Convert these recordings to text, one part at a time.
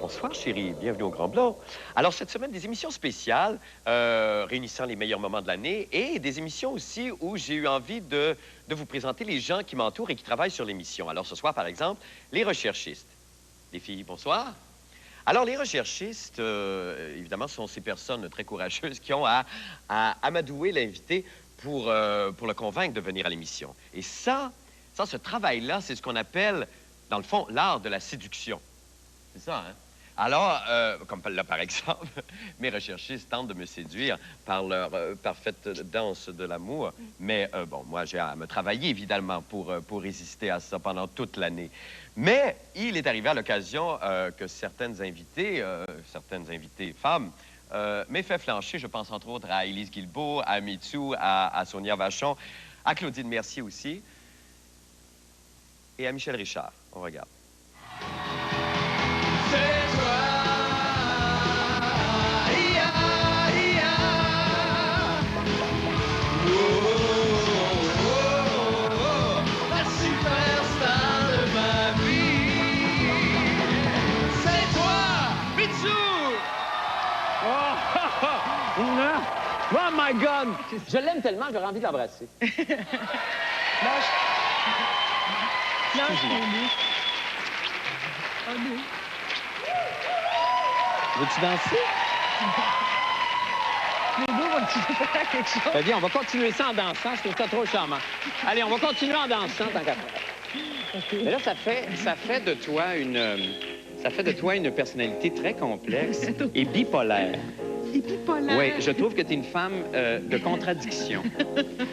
Bonsoir, chérie. Bienvenue au Grand Blond. Alors, cette semaine, des émissions spéciales réunissant les meilleurs moments de l'année et des émissions aussi où j'ai eu envie de vous présenter les gens qui m'entourent et qui travaillent sur l'émission. Alors, ce soir, par exemple, les recherchistes. Les filles, bonsoir. Alors, les recherchistes, évidemment, sont ces personnes très courageuses qui ont à amadouer l'invité pour le convaincre de venir à l'émission. Et ça, ce travail-là, c'est ce qu'on appelle, dans le fond, l'art de la séduction. C'est ça, hein? Alors, comme là, par exemple, mes recherchistes tentent de me séduire par leur parfaite danse de l'amour. Mais, bon, moi, j'ai à me travailler, évidemment, pour résister à ça pendant toute l'année. Mais il est arrivé à l'occasion que certaines invitées femmes, m'aient fait flancher. Je pense, entre autres, à Élise Guilbeault, à Mitsou, à Sonia Vachon, à Claudine Mercier aussi, et à Michel Richard. On regarde. Oh my God! Je l'aime tellement, j'aurais envie de l'embrasser. Lâche. Lâche, Lulu. Oh, non. Veux-tu danser? Les deux vont-tu faire quelque chose? Très bien, on va continuer ça en dansant. Je trouve ça trop charmant. Allez, on va continuer en dansant, tant qu'à faire. Okay. Mais là, ça fait de toi une personnalité très complexe et bipolaire. Bipolaire. Oui, je trouve que tu es une femme de contradiction.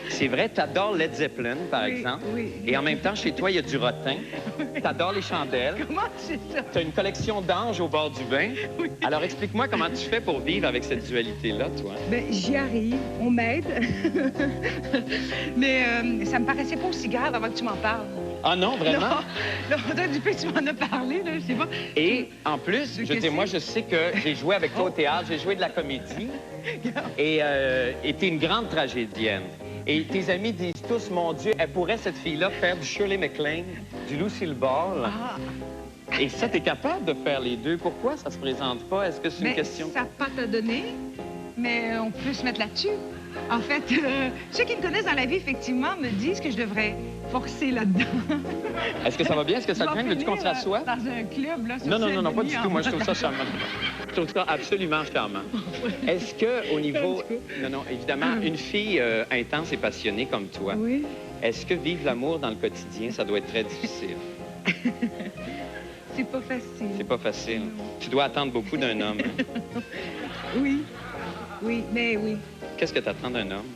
C'est vrai, tu adores Led Zeppelin, par exemple. Oui. Et en même temps, chez toi, il y a du rotin. Tu adores les chandelles. Comment c'est ça? Tu as une collection d'anges au bord du bain. Oui. Alors, explique-moi comment tu fais pour vivre avec cette dualité-là, toi. Bien, j'y arrive. On m'aide. Mais ça me paraissait pas aussi grave avant que tu m'en parles. Ah non, vraiment? Non, depuis que tu m'en as parlé, là, je sais pas. Et en plus, moi, je sais que j'ai joué avec toi au théâtre, j'ai joué de la comédie. Et t'es une grande tragédienne. Et tes amis disent tous, mon Dieu, elle pourrait, cette fille-là, faire du Shirley MacLaine, du Lucille Ball. Ah. Et ça, t'es capable de faire les deux. Pourquoi ça se présente pas? Est-ce que c'est une question? Ça n'a pas te donner, mais on peut se mettre là-dessus. En fait, ceux qui me connaissent dans la vie, effectivement, me disent que je devrais forcer là-dedans. Est-ce que ça va bien? Est-ce que ça te gêne? Veux-tu qu'on se rassoie? Dans un club, là. Non, pas du tout. Moi, je trouve ça charmant. Je trouve ça absolument charmant. Est-ce que, au niveau... Non, évidemment, une fille intense et passionnée comme toi, oui. Est-ce que vivre l'amour dans le quotidien, ça doit être très difficile? C'est pas facile. C'est pas facile. Non. Tu dois attendre beaucoup d'un homme. Oui. Oui, mais oui. Qu'est-ce que tu attends d'un homme?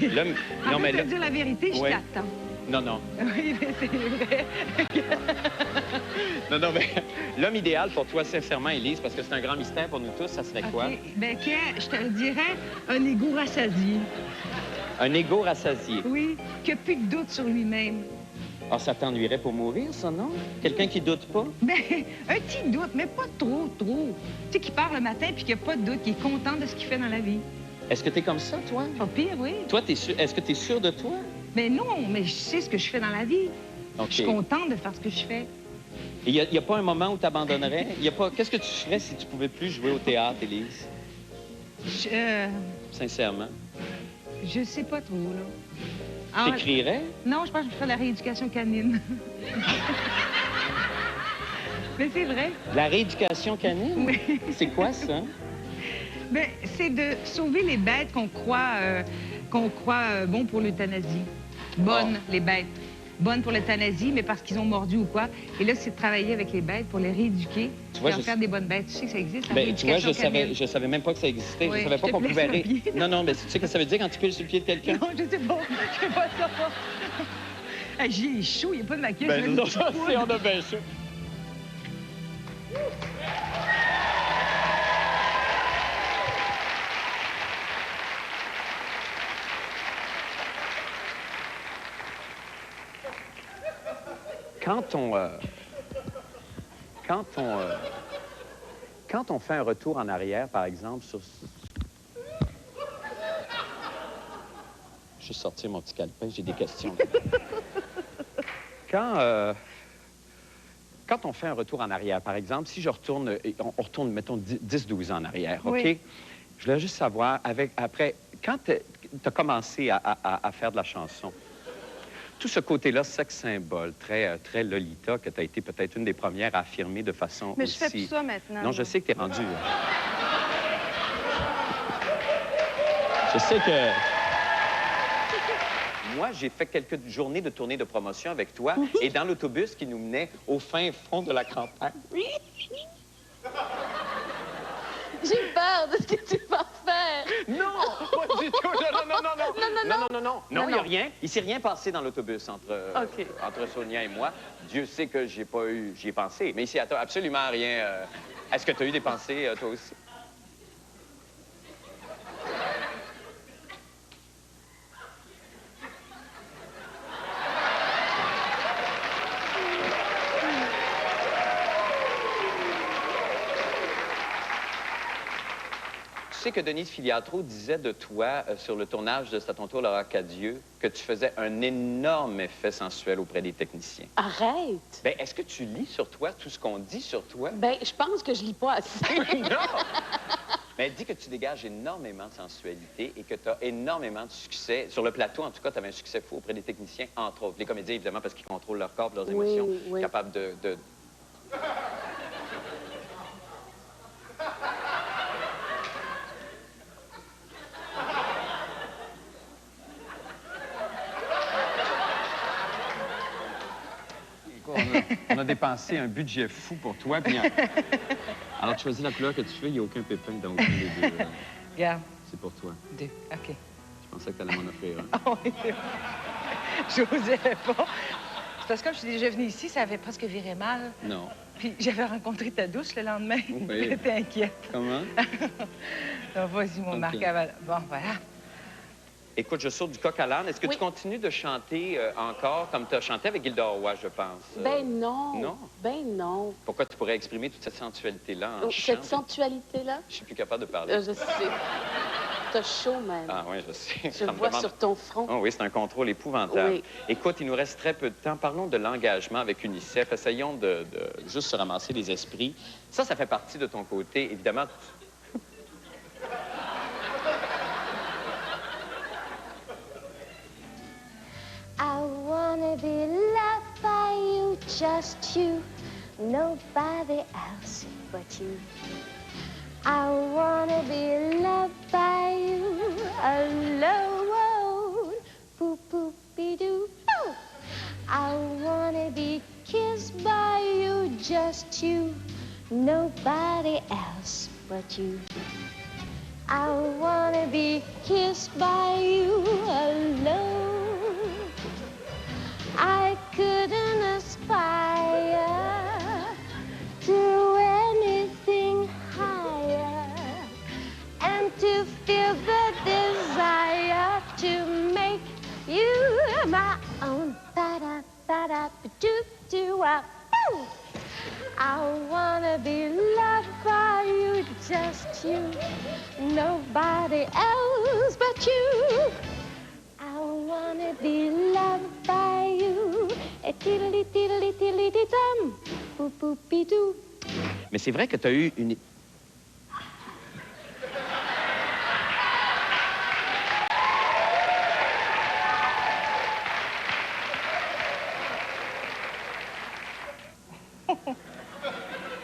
L'homme... Non, mais là... dire la vérité, je ouais. t'attends. Non. Oui, mais c'est vrai. Non, mais l'homme idéal pour toi, sincèrement, Élise, parce que c'est un grand mystère pour nous tous, ça serait quoi? Bien, je te le dirais, un égo rassasié. Un égo rassasié? Oui, qui n'a plus de doute sur lui-même. Ah, ça t'ennuierait pour mourir, ça, non? Quelqu'un qui doute pas? Bien, un petit doute, mais pas trop. Tu sais, qui part le matin puis qui n'a pas de doute, qui est content de ce qu'il fait dans la vie. Est-ce que t'es comme ça, toi? Pas pire, oui. Toi, est-ce que t'es sûr de toi? Mais non, mais je sais ce que je fais dans la vie. Okay. Je suis contente de faire ce que je fais. Et il n'y a pas un moment où tu abandonnerais? Qu'est-ce que tu ferais si tu pouvais plus jouer au théâtre, Élise? Sincèrement? Je sais pas trop, là. T'écrirais? Non, je pense que je ferais de la rééducation canine. Mais c'est vrai. La rééducation canine? Oui. C'est quoi, ça? Bien, c'est de sauver les bêtes qu'on croit bons pour l'euthanasie. Bonnes, les bêtes. Bonnes pour l'euthanasie, mais parce qu'ils ont mordu ou quoi. Et là, c'est de travailler avec les bêtes pour les rééduquer et en faire des bonnes bêtes. Tu sais que ça existe, la rééducation canine? Je savais même pas que ça existait. Oui, je savais pas qu'on pouvait... Non, mais tu sais ce que ça veut dire quand tu piles sur le pied de quelqu'un? Non, je sais pas. Je sais pas ça. Hey, j'ai chaud, il n'y a pas de maquillage. Ben non, on a bien chaud. Quand on fait un retour en arrière, par exemple, sur... Je vais sortir mon petit calepin, j'ai des questions. quand on fait un retour en arrière, par exemple, si je retourne, on retourne, mettons, 10-12 ans en arrière, OK? Oui. Je voulais juste savoir, après, quand tu as commencé à faire de la chanson, tout ce côté-là, sexe symbole, très Lolita, que tu as été peut-être une des premières à affirmer de façon Mais aussi... je fais plus ça maintenant. Non, je sais que tu es rendu... Je sais que... Moi, j'ai fait quelques journées de tournée de promotion avec toi et dans l'autobus qui nous menait au fin fond de la campagne. J'ai peur de ce que tu vas faire. Non, pas du tout. Non, il n'y a rien. Il s'est rien passé dans l'autobus entre Sonia et moi. Dieu sait que j'y ai pensé, mais il s'y a absolument rien. Est-ce que tu as eu des pensées, toi aussi? Tu sais que Denise Filiatro disait de toi, sur le tournage de C'est à ton tour, Laura Cadieux, que tu faisais un énorme effet sensuel auprès des techniciens. Arrête! Bien, est-ce que tu lis sur toi tout ce qu'on dit sur toi? Ben, je pense que je lis pas assez. Non! Mais elle dit que tu dégages énormément de sensualité et que tu as énormément de succès. Sur le plateau, en tout cas, tu avais un succès fou auprès des techniciens, entre autres. Les comédiens, évidemment, parce qu'ils contrôlent leur corps, leurs émotions, oui. capables de... On a dépensé un budget fou pour toi. Puis alors, tu choisis la couleur que tu veux, il n'y a aucun pépin dans aucun des deux. Regarde. C'est pour toi. 2. OK. Je pensais que tu allais m'en offrir un. Ah oui, j'osais pas. C'est parce que comme je suis déjà venue ici, ça avait presque viré mal. Non. Puis j'avais rencontré ta douce le lendemain. Oui. J'étais inquiète. Comment? Donc, vas-y, mon OK. Marc. Bon, voilà. Écoute, je saute du coq à l'âne. Est-ce que tu continues de chanter encore comme tu as chanté avec Gilda Roy, je pense? Ben non. Non? Ben non. Pourquoi tu pourrais exprimer toute cette sensualité-là en Cette chant? sensualité-là? Je suis plus capable de parler. Je sais. T'as chaud, même. Ah oui, je sais. Je Ça me vois demande- sur ton front. Oh oui, c'est un contrôle épouvantable. Oui. Écoute, il nous reste très peu de temps. Parlons de l'engagement avec UNICEF. Essayons de juste se ramasser les esprits. Ça fait partie de ton côté. Évidemment, I wanna be loved by you, just you, nobody else but you. I wanna be loved by you alone, boop-boop-be-doo. I wanna be kissed by you, just you, nobody else but you. I wanna be kissed by you alone. I couldn't aspire to anything higher, and to feel the desire to make you my own. Ba-da-ba-da-ba-doo-doo-wah. I wanna be loved by you, just you, nobody else but you. I wanna be loved by you. Tiddly-tiddly-tiddly-dum, boop-boop-be-doo. mais c'est vrai que tu as eu une...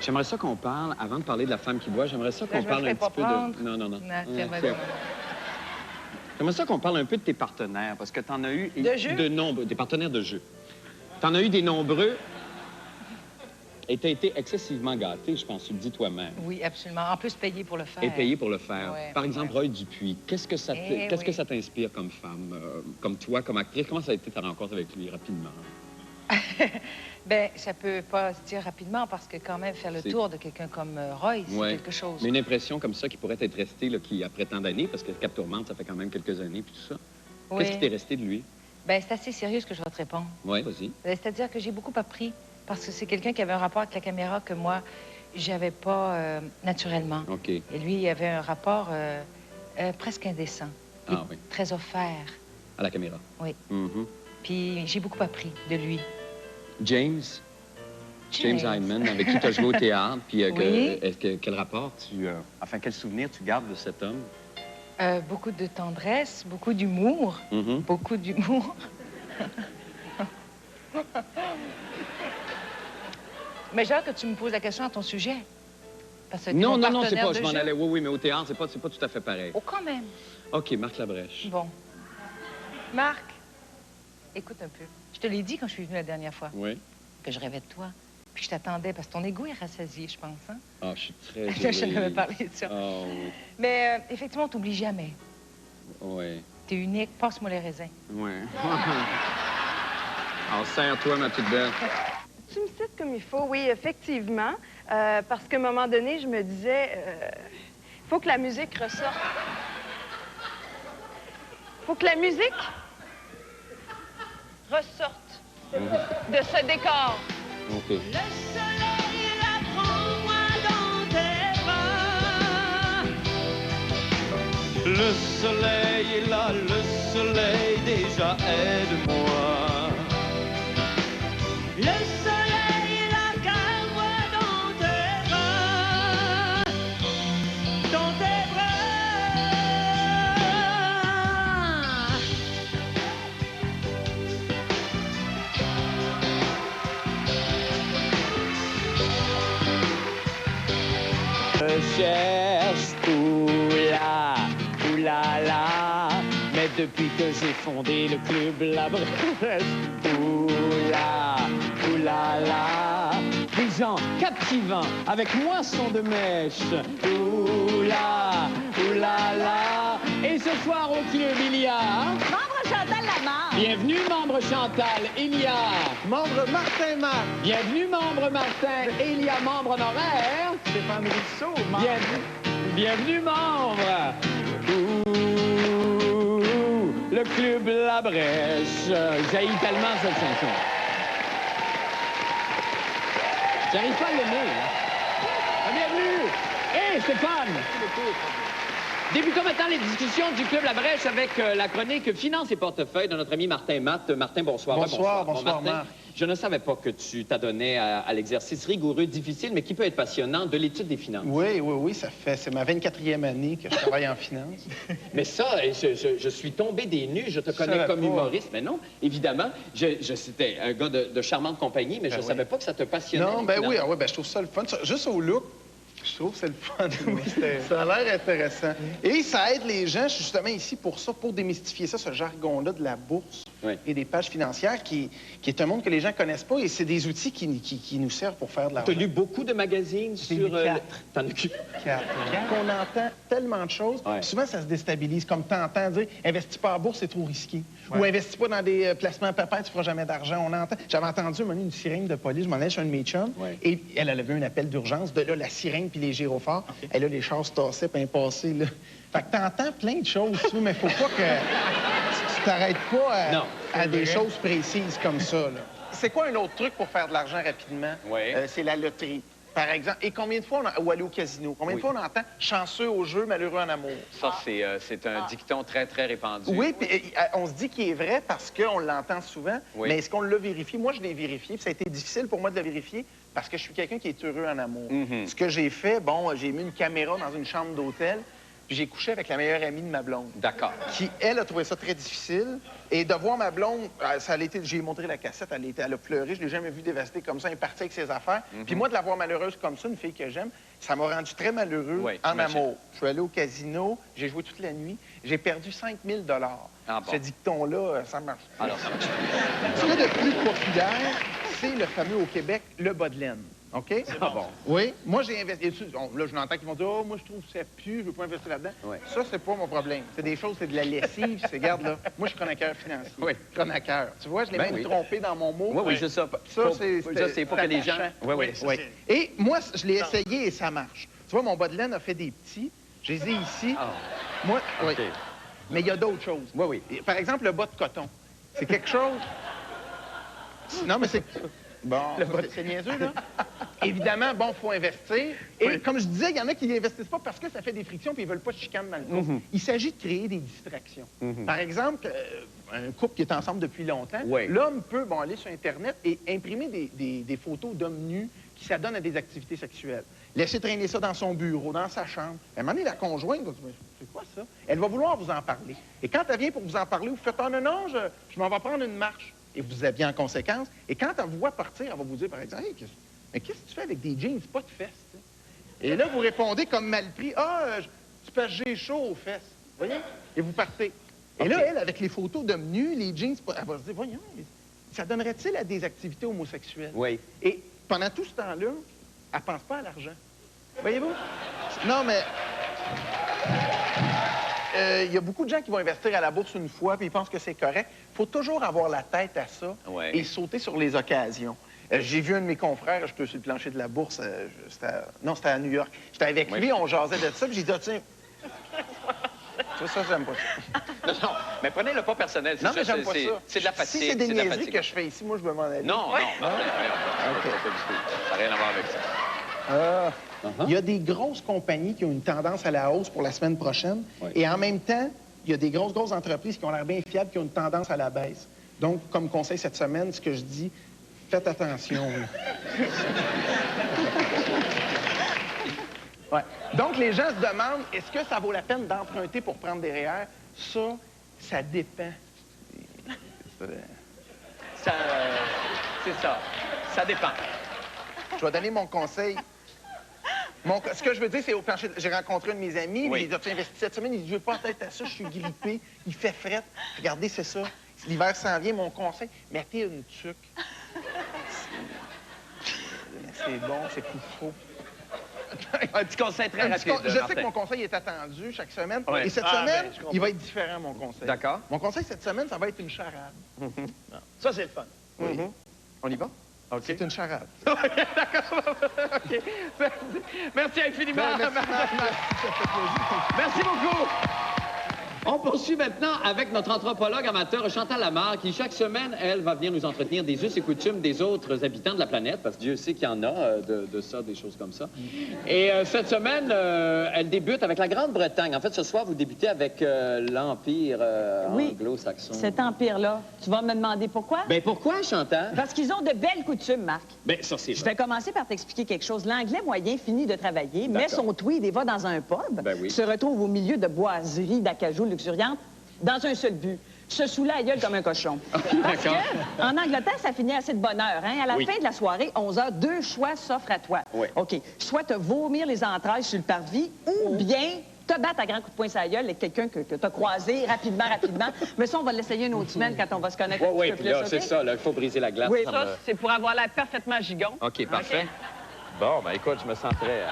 J'aimerais ça qu'on parle, avant de parler de la femme qui boit, j'aimerais ça qu'on je me parle ferai un pas petit peu prendre. de... Non. Non, c'est vrai. Tiens. J'aimerais ça qu'on parle un peu de tes partenaires, parce que tu en as eu... De jeu? De nombreux, des partenaires de jeu. Tu en as eu des nombreux, et tu as été excessivement gâté, je pense, tu le dis toi-même. Oui, absolument. En plus, payé pour le faire. Et payé pour le faire. Ouais, Par exemple, ouais. Roy Dupuis, qu'est-ce que ça Oui. t'inspire comme femme, comme toi, comme actrice? Comment ça a été ta rencontre avec lui, rapidement? Bien, ça peut pas se dire rapidement parce que quand même faire le C'est- tour de quelqu'un comme Roy, c'est Ouais. quelque chose. Mais une impression comme ça qui pourrait être restée, là, qui, après tant d'années, parce que Cap Tourmente, ça fait quand même quelques années, puis tout ça. Oui. Qu'est-ce qui t'est resté de lui? Ben, c'est assez sérieux ce que je vais te répondre. Oui, vas-y. C'est-à-dire que j'ai beaucoup appris parce que c'est quelqu'un qui avait un rapport avec la caméra que moi, j'avais pas naturellement. OK. Et lui, il avait un rapport presque indécent. Ah Et oui. Très offert. À la caméra. Oui. Mhm. Puis j'ai beaucoup appris de lui. James? James Hyman, avec qui tu as joué au théâtre. Puis Oui. quel rapport enfin, quel souvenir tu gardes de cet homme? Beaucoup de tendresse, beaucoup d'humour. Mm-hmm. Beaucoup d'humour. Mais j'ai hâte que tu me poses la question à ton sujet. Parce que Non, c'est partenaire pas, de je m'en jeu. allais. Oui, mais au théâtre, c'est pas tout à fait pareil. Oh, quand même. OK, Marc Labrèche. Bon. Marc, écoute un peu. Je te l'ai dit quand je suis venue la dernière fois, Oui. que je rêvais de toi. Puis je t'attendais, parce que ton ego est rassasié, je pense. Hein? Ah, je suis très Je n'avais parlé de ça. Oh, oui. Mais effectivement, on t'oublie jamais. Oui. T'es unique. Passe-moi les raisins. Oui. Alors, serre-toi, ma petite belle. Tu me cites comme il faut, oui, effectivement. Parce qu'à un moment donné, je me disais, il faut que la musique ressorte. Il faut que la musique ressorte de ce décor. OK. Le soleil, là, prends-moi dans tes bras. Le soleil est là, le soleil déjà aide-moi. Le soleil, là, calme-moi dans tes bras. Dans tes bras. Je cherche oulala, mais depuis que j'ai fondé le club La Brèche, oulala, des gens captivants avec moisson de mèche, oulala, et ce soir au club il y a... Membre Chantal Lamarre. Bienvenue, membre Chantal, il y a... Membre Martin Marc, Bienvenue, membre Martin, et il y a membre honoraire... Stéphane Rousseau, Bienvenue, membre. Le club La Brèche. J'haïs tellement cette chanson. J'arrive pas à l'aimer. Hein? Bienvenue. Hé, Stéphane. Débutons maintenant les discussions du club La Brèche avec la chronique Finance et portefeuille de notre ami Martin Matt. Martin, bonsoir. Bonsoir, Bon, bonsoir, Martin, Marc. je ne savais pas que tu t'adonnais à l'exercice rigoureux, difficile, mais qui peut être passionnant de l'étude des finances. Oui, c'est ma 24e année que je travaille en finance. Mais ça, je suis tombé des nues, je te connais savais comme pas. humoriste. Mais non, évidemment, c'était un gars de charmante compagnie, mais je ne oui. savais pas que ça te passionnait. Non, les finances. je trouve ça le fun. Juste au look, je trouve que c'est le fun. Ça a l'air intéressant. Et ça aide les gens, je suis justement ici pour ça, pour démystifier ça, ce jargon-là de la bourse Oui. et des pages financières qui est un monde que les gens ne connaissent pas et c'est des outils qui nous servent pour faire de Tu l'argent. as lu beaucoup de magazines J'ai sur... lu 4. T'en as lu... Qu'on entend tellement de choses, Ouais. souvent ça se déstabilise. Comme t'entends dire, investis pas en bourse, c'est trop risqué. Ou investis pas dans des placements perpètes, tu feras jamais d'argent. On entend. J'avais entendu une sirène de police, je m'en allais chez un de mes chums, Ouais. et elle avait un appel d'urgence. De là, la sirène puis les gyrophares. Et là, les chars se tassaient, puis passaient, là. Fait que t'entends plein de choses, tu vois, mais faut pas que tu t'arrêtes pas Non. à des choses précises comme ça, là. C'est quoi un autre truc pour faire de l'argent rapidement? Ouais. C'est la loterie. Par exemple, et combien de fois, ou aller au casino, combien de fois on entend « chanceux au jeu, malheureux en amour ». Ça, c'est un dicton très, très répandu. Oui, puis on se dit qu'il est vrai parce qu'on l'entend souvent, Oui. mais est-ce qu'on l'a vérifié? Moi, je l'ai vérifié, puis ça a été difficile pour moi de le vérifier parce que je suis quelqu'un qui est heureux en amour. Mhm. Ce que j'ai fait, j'ai mis une caméra dans une chambre d'hôtel, puis j'ai couché avec la meilleure amie de ma blonde, D'accord. qui, elle, a trouvé ça très difficile. Et de voir ma blonde, ça a été, j'ai montré la cassette, elle a pleuré, je l'ai jamais vue dévastée comme ça, elle est partie avec ses affaires. Puis moi, de la voir malheureuse comme ça, une fille que j'aime, ça m'a rendu très malheureux Oui, en j'imagine. amour. Je suis allé au casino, j'ai joué toute la nuit, j'ai perdu 5 000 Ah bon. Ce dicton-là, ça marche. Alors, Ce qu'il y a de plus populaire, c'est le fameux au Québec, le bas de laine. OK? ah bon. Oui. Moi, j'ai investi. Là, je l'entends qu'ils vont dire, oh, moi, je trouve que ça pue, je veux pas investir là-dedans. Oui. Ça, c'est pas mon problème. C'est des choses, c'est de la lessive. Regarde, là. Moi, je suis chroniqueur financier. Oui. Chroniqueur. Tu vois, je l'ai Ben même oui. trompé dans mon mot. Oui, c'est ça. Ça, c'est pour que les gens... attachant. Oui, oui. Oui. Et moi, je l'ai essayé et ça marche. Tu vois, mon bas de laine a fait des petits. Je les ai ici. Ah. Moi, oui. OK. Mais il y a d'autres choses. Oui, oui. Et, par exemple, le bas de coton. C'est quelque chose... Non, mais c'est... Bon, c'est niaiseux, là. Évidemment, bon, il faut investir. Et comme je disais, il y en a qui n'investissent pas parce que ça fait des frictions et ils veulent pas de chicane dans le couple. Il s'agit de créer des distractions. Par exemple, un couple qui est ensemble depuis longtemps, Oui. l'homme peut aller sur Internet et imprimer des photos d'hommes nus qui s'adonnent à des activités sexuelles. Laisser traîner ça dans son bureau, dans sa chambre. À un moment donné, la conjointe va dire, mais c'est quoi ça? Elle va vouloir vous en parler. Et quand elle vient pour vous en parler, vous faites, oh non, je m'en vais prendre une marche. Et vous vous habillez en conséquence. Et quand elle vous voit partir, elle va vous dire, par exemple, hey, mais qu'est-ce que tu fais avec des jeans, pas de fesses? T'sais? Et là, vous répondez comme mal pris, c'est parce que j'ai chaud aux fesses. Vous voyez? Et vous partez. Et là, elle, avec les photos d'hommes nus, les jeans, elle va se dire, voyons, ça donnerait-il à des activités homosexuelles? Oui. Et pendant tout ce temps-là, elle ne pense pas à l'argent. Voyez-vous? Non, mais... Il y a beaucoup de gens qui vont investir à la bourse une fois, puis ils pensent que c'est correct. Il faut toujours avoir la tête à ça et sauter sur les occasions. J'ai vu un de mes confrères, j'étais sur le plancher de la bourse, c'était à New York. J'étais avec lui, on jasait de ça, puis j'ai dit, tiens... Ça, j'aime pas ça. Non, mais prenez-le pas personnel. Non, mais j'aime pas ça. C'est de la fatigue. Si c'est des niaiseries que je fais ici, moi, je me m'en aller. Non, non, pas du tout. Ça n'a rien à voir avec ça. Il y a des grosses compagnies qui ont une tendance à la hausse pour la semaine prochaine. Et en même temps, il y a des grosses entreprises qui ont l'air bien fiables, qui ont une tendance à la baisse. Donc, comme conseil cette semaine, ce que je dis, faites attention. Ouais. Donc, les gens se demandent, est-ce que ça vaut la peine d'emprunter pour prendre des REER? Ça dépend. C'est ça. Ça dépend. Je vais donner mon conseil. Ce que je veux dire, c'est au plancher. J'ai rencontré un de mes amis, il a investi cette semaine, il dit, je veux pas tête à ça, je suis grippé, il fait fret. Regardez, c'est ça. L'hiver s'en vient, mon conseil, mettez une tuque. C'est bon, c'est plus faux. Un petit conseil très rapide. Je sais que mon conseil est attendu chaque semaine. Et cette semaine, il va être différent, mon conseil. D'accord. Mon conseil cette semaine, ça va être une charade. Ça, c'est le fun. Oui. On y va? OK. C'est une charade. D'accord. OK. Merci infiniment. Merci beaucoup. On poursuit maintenant avec notre anthropologue amateur Chantal Lamarre, qui chaque semaine, elle, va venir nous entretenir des us et coutumes des autres habitants de la planète, parce que Dieu sait qu'il y en a de ça, des choses comme ça. Et cette semaine, elle débute avec la Grande-Bretagne. En fait, ce soir, vous débutez avec l'Empire anglo-saxon. Cet empire-là, tu vas me demander pourquoi? Ben pourquoi, Chantal? Parce qu'ils ont de belles coutumes, Marc. Ben ça, c'est Je vais commencer par t'expliquer quelque chose. L'anglais moyen finit de travailler, met son tweed et va dans un pub, se retrouve au milieu de boiseries d'acajou luxuriantes, dans un seul but, se saouler la gueule comme un cochon. Parce que, en Angleterre, ça finit assez de bonne heure. Hein? À la fin de la soirée, 11 h, 2 choix s'offrent à toi. OK. Soit te vomir les entrailles sur le parvis, ou bien te battre à grands coups de poing sur la gueule avec quelqu'un que tu as croisé rapidement. Mais ça, on va l'essayer une autre semaine quand on va se connaître un petit peu plus. C'est ça, il faut briser la glace. Oui, ça, c'est pour avoir l'air parfaitement gigon. OK, parfait. Bon, ben écoute, je me sens très...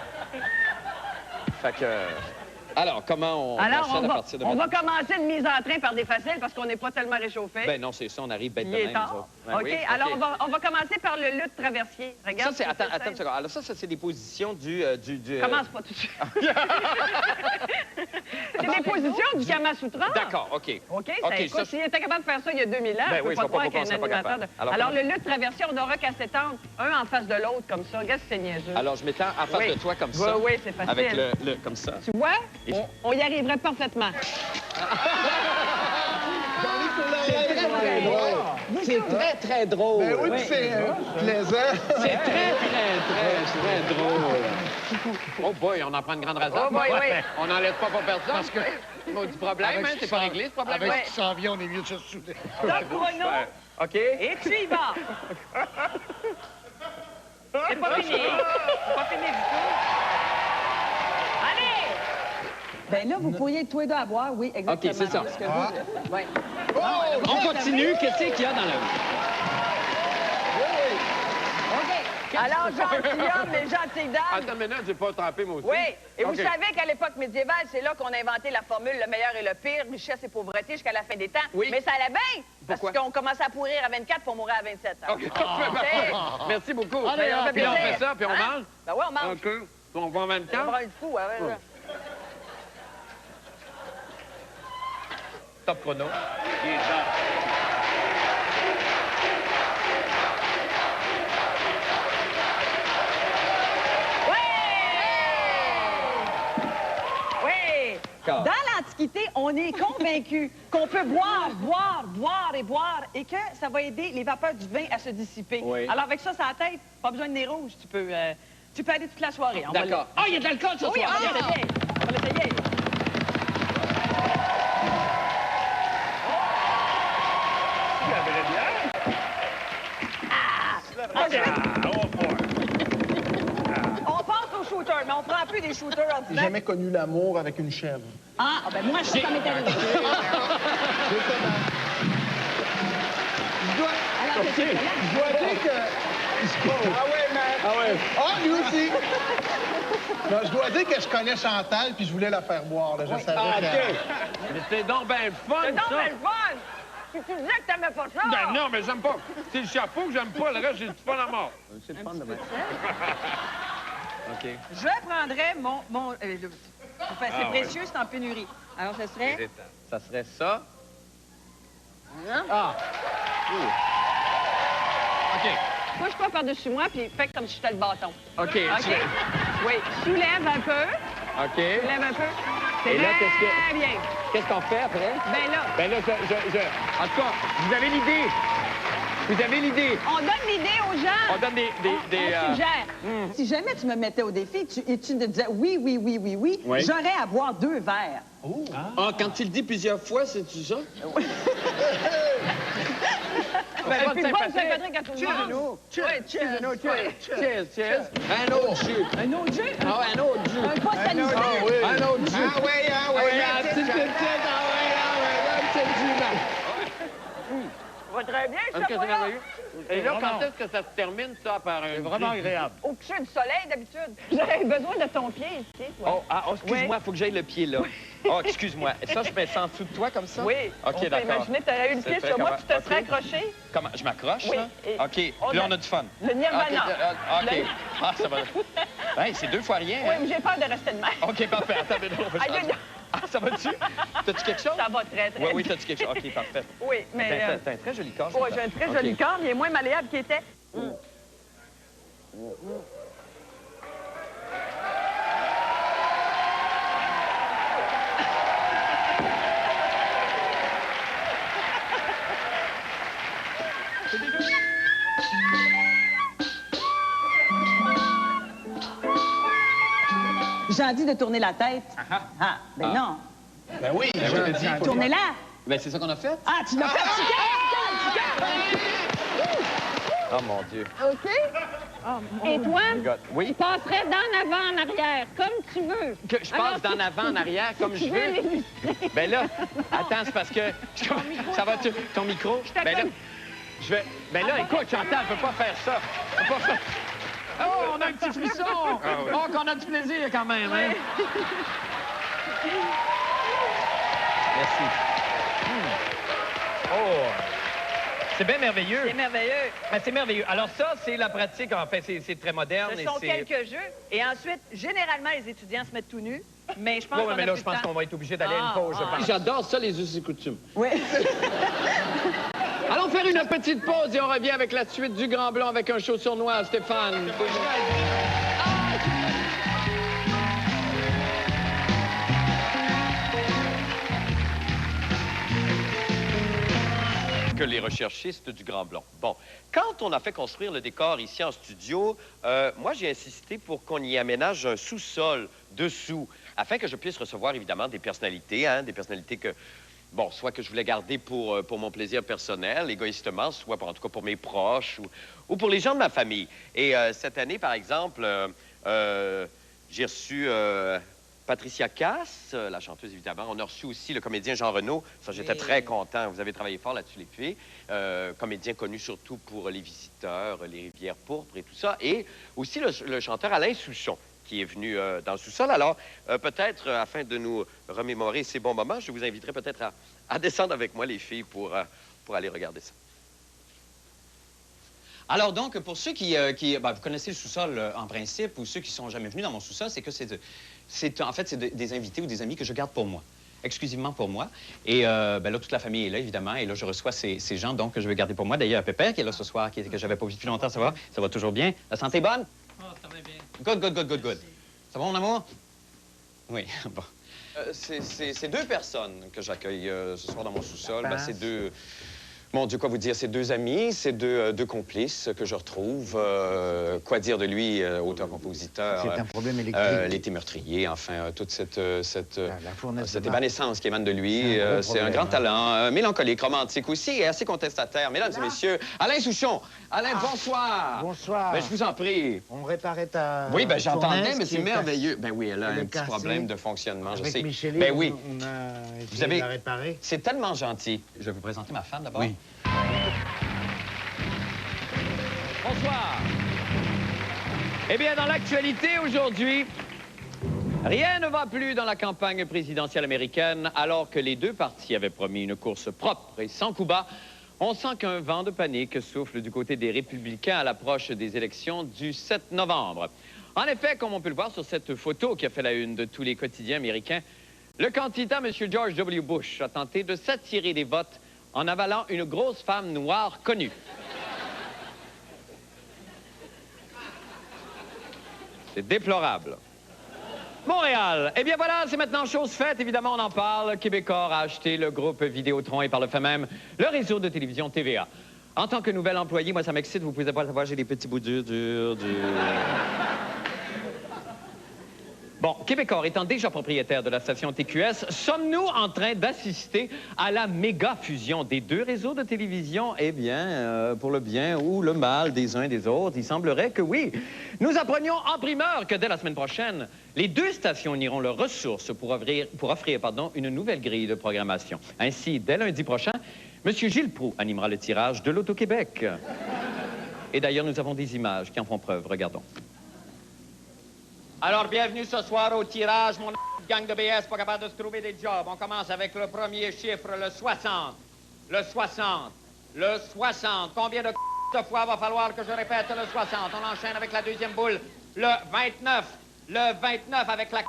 Fait que... Alors, comment on procède à partir de on va commencer une mise en train par des faciles parce qu'on n'est pas tellement réchauffé. Ben non, c'est ça, on arrive bête de Il est même. tard. OK, alors on va commencer par le lutte traversier. Regarde. Ça, c'est... Attends une seconde. Alors ça, c'est des positions du... Commence pas tout de suite. C'est des positions du Kama Sutra. D'accord, OK. OK, écoute, s'il était capable de faire ça il y a 2000 ans, ben je oui, peux pas croire pourquoi qu'il y a un on serait pas animateur... capable? Alors, le lutte traversier, on n'aura qu'à s'étendre un en face de l'autre, comme ça. Regarde si c'est niaiseux. Alors, je m'étends en face de toi, comme ça. Oui, c'est facile. Avec le comme ça. Tu vois, on y arriverait parfaitement. C'est très, très drôle. Ben oui, c'est plaisant. C'est très drôle. Oh boy, on en prend une grande rasade. Oh boy, oui. On n'enlève pas pour personne. Parce que... du problème, hein, c'est pas réglé, ce problème. Avec ce qui s'en vient, on est mieux de se saouler. Top chrono. OK. Et tu y vas. C'est pas fini. C'est pas fini du tout. Allez! Ben là, vous pourriez être tous les deux à boire, oui, exactement. OK, c'est ça. Parce que vous, ouais. On continue. Qu'est-ce qu'il y a dans la rue? OK. Alors, gentilhomme et gentilles dames. Attends une minute, j'ai pas trempé, moi aussi. Oui. Et vous OK. savez qu'à l'époque médiévale, c'est là qu'on a inventé la formule le meilleur et le pire, richesse et pauvreté jusqu'à la fin des temps. Oui. Mais ça allait bien. Parce Pourquoi? qu'on commençait à pourrir à 24 pour mourir à 27 ans. OK. Merci beaucoup. Allez, on fait Puis on plaisir. fait ça, puis on mange? Ben oui, on mange. OK. On va en On 24? prend une fou, ouais, ouais. Top chrono. Oui! Dans l'Antiquité, quitter, on est convaincus qu'on peut boire, boire, boire et boire et que ça va aider les vapeurs du vin à se dissiper. Oui. Alors, avec ça, la tête, pas besoin de nez rouge. Tu peux aller toute la soirée. D'accord. Ah, il y a de l'alcool ce soir! Oui, on va l'essayer. On va l'essayer. On passe aux shooters, mais on prend plus des shooters J'ai ordinaires. jamais connu l'amour avec une chèvre. Ah, ben moi, ça m'est arrivé. Alors, Je dois dire que... Ah ouais, man! Ah ouais. Ah, lui aussi! Non, je dois dire que je connais Chantal, puis je voulais la faire boire. Là. Je savais que... Mais c'est donc ben fun, C'est donc ça! le fun! Puis tu disais que t'aimais pas ça! Ben non, mais j'aime pas. C'est le chapeau que j'aime pas, le reste, j'ai du fun à mort. C'est le fun de mettre. OK. Je prendrais mon... c'est précieux, c'est en pénurie. Alors, ce serait... Ça serait ça. Hein? Ah! OK. Couche pas par-dessus moi, puis fais comme si j'étais le bâton. OK. OK? Oui. Soulève un peu. OK. Soulève un peu. C'est Et là, très bien. Qu'est-ce qu'on fait après? Ben là, Ben là, en tout cas, vous avez l'idée. Vous avez l'idée. on donne l'idée aux gens. On donne des On suggère. Si jamais tu me mettais au défi et tu te disais oui, oui, oui, oui, oui, Oui. j'aurais à boire 2 verres. Ah, quand tu le dis plusieurs fois, c'est-tu ça? Ben, puis bonne Saint-Patrick à tout le monde. Cheers! Cheers! Un autre jus. Un autre jeu? Ah ouais, un autre jus. Un pas salisé. Un autre jus. Ah ouais, un petit peu de tête, un petit jus, là. Ça va très bien, Est-ce ça, que c'est voilà. merveilleux? Et là, quand est-ce que ça se termine, ça, par un... C'est vraiment agréable. Au coucher du soleil, d'habitude. J'aurais besoin de ton pied ici, toi. Excuse-moi, il faut que j'aille le pied, là. Oh, excuse-moi. Ça, je mets ça en dessous de toi, comme ça? Oui. OK, On peut d'accord. imaginer que tu aurais eu le C'est pied très sur moi, comment- tu te serais OK. accroché. Comment? Je m'accroche, Oui, là? et OK. Puis là, on a du fun. Le nirvana. OK. Ah, ça va. Hey, c'est 2 fois rien, Oui, hein? mais j'ai peur de rester de même. OK, parfait. Attends, mais non, on va Aïe, changer. Ah, ça va-tu? T'as-tu quelque chose? Ça va très, très Oui, oui, bien. t'as-tu quelque chose? OK, parfait. Oui, mais... T'as un très joli corps. Oui, j'ai un très joli corps, mais il est moins malléable qu'il était. J'ai dit de tourner la tête. Ah, ben non. Ben oui, je dis. Tournez-la. Ben, c'est ça qu'on a fait. Ah, tu l'as fait, Chica! Oh, mon Dieu. OK? Et toi, Oui? tu passerais d'en avant, en arrière, comme tu veux. Que je passe d'en avant, en arrière, comme je veux. l'illustrer. Ben là, attends, c'est parce que... Ça va-tu? Ton micro? Ben là, je vais... Ben là, écoute, Chantal, elle peut pas faire ça. Elle peut pas faire... Oh, on a un petit frisson! Oh, qu'on a du plaisir quand même, hein? Merci. Oh! C'est bien merveilleux. C'est merveilleux. Ben, c'est merveilleux. Alors ça, c'est la pratique, en fait, c'est très moderne. Ce et sont c'est... quelques jeux. Et ensuite, généralement, les étudiants se mettent tout nus. Mais je pense Oui, qu'on mais a là, plus je de pense temps. qu'on va être obligé d'aller à une pause, je pense. J'adore ça, les us et coutumes. Oui. Allons faire une petite pause et on revient avec la suite du Grand Blond avec un show sur noir, Stéphane. Que les recherchistes du Grand Blond. Bon, quand on a fait construire le décor ici en studio, moi, j'ai insisté pour qu'on y aménage un sous-sol dessous, afin que je puisse recevoir, évidemment, des personnalités, hein, des personnalités que, bon, soit que je voulais garder pour mon plaisir personnel, égoïstement, soit en tout cas pour mes proches ou pour les gens de ma famille. Et cette année, par exemple, j'ai reçu... Patricia Cass, la chanteuse, évidemment. On a reçu aussi le comédien Jean Renaud. Ça, j'étais très content. Vous avez travaillé fort là-dessus, les filles. Comédien connu surtout pour Les Visiteurs, Les Rivières pourpres et tout ça. Et aussi le chanteur Alain Souchon, qui est venu dans le sous-sol. Alors, peut-être, afin de nous remémorer ces bons moments, je vous inviterai peut-être à descendre avec moi, les filles, pour aller regarder ça. Alors donc, pour ceux qui vous connaissez le sous-sol en principe, ou ceux qui sont jamais venus dans mon sous-sol, c'est que en fait, c'est des invités ou des amis que je garde pour moi, exclusivement pour moi. Et là, toute la famille est là, évidemment, et là, je reçois ces gens donc que je veux garder pour moi. D'ailleurs, Pépère, qui est là ce soir, que j'avais pas vu depuis longtemps, ça va toujours bien? La santé est bonne? Oh, ça va bien. Good. Ça va, mon amour? Oui, bon. C'est deux personnes que j'accueille ce soir dans mon sous-sol. Ben, c'est deux... Mon Dieu, quoi vous dire? C'est deux amis, c'est deux complices que je retrouve. Quoi dire de lui, auteur-compositeur? C'est un problème électrique. L'été meurtrier, enfin, toute cette évanescence qui émane de lui. C'est un grand talent, mélancolique, romantique aussi et assez contestataire. Mesdames et messieurs, Alain Souchon. Alain, bonsoir. Bonsoir. Ben, je vous en prie. On réparait ta... Oui, ben j'entendais, mais c'est tournaise merveilleux. Ben oui, elle a un petit problème de fonctionnement, je sais. Ben oui. On a essayé de la réparer. C'est tellement gentil. Je vais vous présenter ma femme d'abord. Oui. Bonsoir. Eh bien, dans l'actualité aujourd'hui, rien ne va plus dans la campagne présidentielle américaine, alors que les deux partis avaient promis une course propre et sans coup bas. On sent qu'un vent de panique souffle du côté des républicains à l'approche des élections du 7 novembre. En effet, comme on peut le voir sur cette photo qui a fait la une de tous les quotidiens américains, le candidat M. George W. Bush a tenté de s'attirer des votes en avalant une grosse femme noire connue. C'est déplorable. Montréal. Eh bien voilà, c'est maintenant chose faite. Évidemment, on en parle. Québecor a acheté le groupe Vidéotron et par le fait même le réseau de télévision TVA. En tant que nouvel employé, moi, ça m'excite. Vous pouvez pas le savoir, j'ai des petits bouts durs. Bon, Québecor étant déjà propriétaire de la station TQS, sommes-nous en train d'assister à la méga fusion des deux réseaux de télévision? Eh bien, pour le bien ou le mal des uns et des autres, il semblerait que oui. Nous apprenions en primeur que dès la semaine prochaine, les deux stations uniront leurs ressources pour offrir une nouvelle grille de programmation. Ainsi, dès lundi prochain, M. Gilles Proulx animera le tirage de l'Auto-Québec. Et d'ailleurs, nous avons des images qui en font preuve. Regardons. Alors, bienvenue ce soir au tirage, mon gang de BS pas capable de se trouver des jobs. On commence avec le premier chiffre, le 60. Le 60. Le 60. Combien de fois va falloir que je répète le 60? On enchaîne avec la deuxième boule. Le 29. Le 29 avec la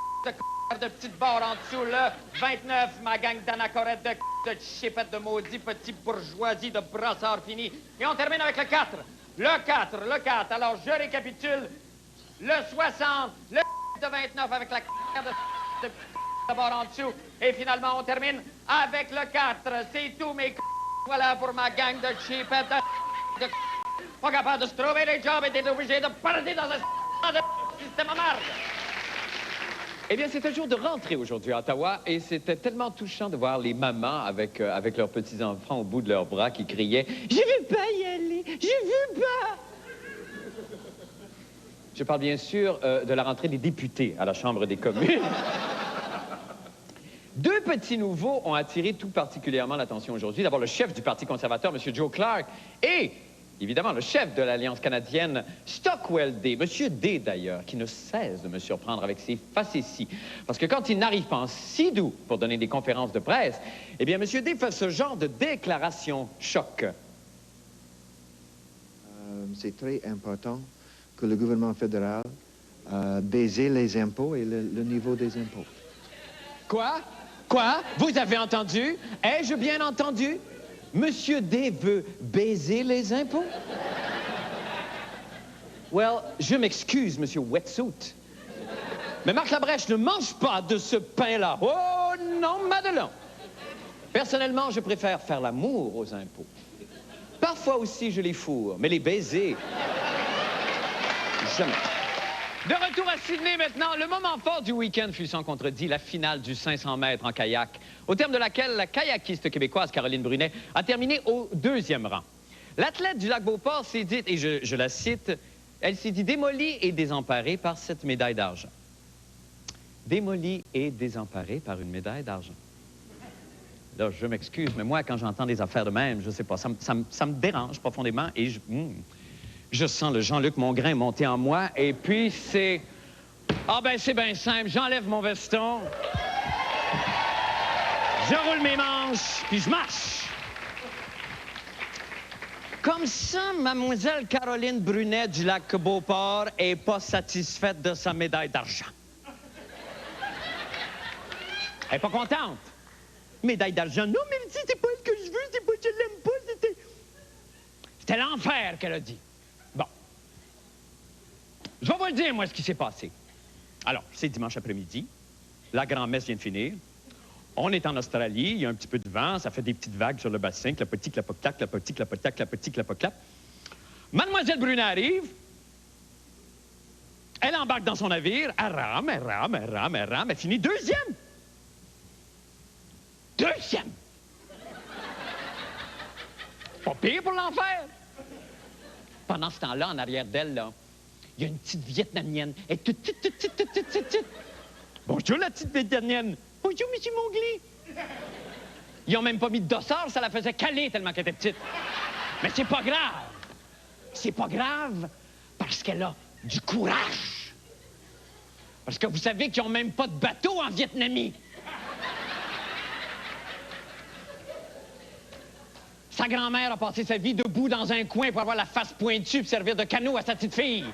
de petite barre en dessous. Le 29, ma gang d'anacorètes de chipettes de maudits petits bourgeoisie de brassards finis. Et on termine avec le 4. Le 4. Le 4. Alors, je récapitule. Le 60, le de 29 avec la de bord en dessous. Et finalement, on termine avec le 4. C'est tout, mes voilà pour ma gang de cheapettes de pas capable de se trouver des jobs et d'être obligé de partir dans un système à marge. Eh bien, c'est un jour de rentrée aujourd'hui à Ottawa et c'était tellement touchant de voir les mamans avec leurs petits-enfants au bout de leurs bras qui criaient « Je veux pas y aller, je veux pas !» Je parle bien sûr de la rentrée des députés à la Chambre des communes. Deux petits nouveaux ont attiré tout particulièrement l'attention aujourd'hui. D'abord, le chef du Parti conservateur, M. Joe Clark, et, évidemment, le chef de l'Alliance canadienne, Stockwell Day. M. Day, d'ailleurs, qui ne cesse de me surprendre avec ses facéties. Parce que quand il n'arrive pas en sidou pour donner des conférences de presse, eh bien, M. Day fait ce genre de déclaration choc. C'est très important que le gouvernement fédéral baisse les impôts et le niveau des impôts. Quoi? Quoi? Vous avez entendu? Ai-je bien entendu? Monsieur D veut baiser les impôts? Well, je m'excuse, Monsieur Wetsuit. Mais Marc Labrèche ne mange pas de ce pain-là. Oh non, Madelon! Personnellement, je préfère faire l'amour aux impôts. Parfois aussi, je les fourre, mais les baiser... jamais. De retour à Sydney maintenant, le moment fort du week-end fut sans contredit la finale du 500 mètres en kayak, au terme de laquelle la kayakiste québécoise Caroline Brunet a terminé au 2e rang. L'athlète du Lac-Beauport s'est dit, et je la cite, elle s'est dit démolie et désemparée par cette médaille d'argent. Démolie et désemparée par une médaille d'argent. Là, je m'excuse, mais moi, quand j'entends des affaires de même, je sais pas, ça me dérange profondément et je sens le Jean-Luc Mongrain monter en moi, et puis c'est... Ah ben, c'est bien simple, j'enlève mon veston, je roule mes manches, puis je marche. Comme ça, mademoiselle Caroline Brunet du Lac-Beauport est pas satisfaite de sa médaille d'argent. Elle est pas contente. Médaille d'argent, non, mais c'est pas ce que je veux, c'est pas que je l'aime pas, c'était l'enfer qu'elle a dit. Bon. Je vais vous le dire, moi, ce qui s'est passé. Alors, c'est dimanche après-midi. la grand-messe vient de finir. On est en Australie, il y a un petit peu de vent, ça fait des petites vagues sur le bassin, clapotis, clapoc-clac, clapotis, clapoc-clac, clapotis, clapoc-clac. Mademoiselle Brunet arrive. Elle embarque dans son navire, elle rame, elle rame, elle rame, elle rame, elle finit deuxième. Deuxième. Pas pire pour l'enfer. Pendant ce temps-là, en arrière d'elle, là, il y a une petite Vietnamienne. Elle est toute petite. Bonjour, la petite Vietnamienne. Bonjour, monsieur Mowgli. Ils n'ont même pas mis de dossard, ça la faisait caler tellement qu'elle était petite. Mais c'est pas grave. C'est pas grave parce qu'elle a du courage. Parce que vous savez qu'ils n'ont même pas de bateau en Vietnamie. Sa grand-mère a passé sa vie debout dans un coin pour avoir la face pointue et servir de canot à sa petite fille.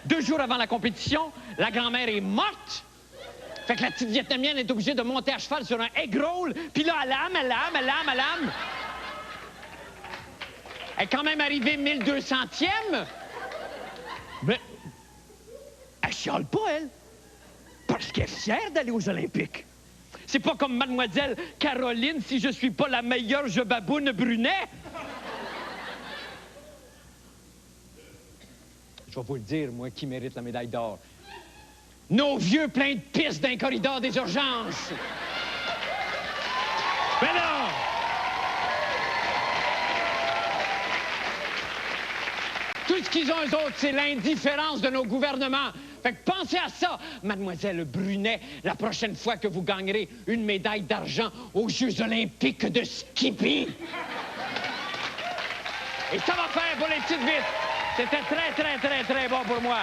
2 jours avant la compétition, la grand-mère est morte. Fait que la petite Vietnamienne est obligée de monter à cheval sur un egg roll, puis là, elle lame. Elle est quand même arrivée 1200e. Mais elle chiale pas, elle. Parce qu'elle est fière d'aller aux Olympiques. C'est pas comme mademoiselle Caroline, si je suis pas la meilleure, je baboune Brunet. Je vais vous le dire, moi, qui mérite la médaille d'or. Nos vieux pleins de pistes d'un corridor des urgences. Ben non! Tout ce qu'ils ont, eux autres, c'est l'indifférence de nos gouvernements. Fait que pensez à ça, mademoiselle Brunet, la prochaine fois que vous gagnerez une médaille d'argent aux Jeux olympiques de skipping. Et ça va faire pour les petites vites. C'était très bon pour moi.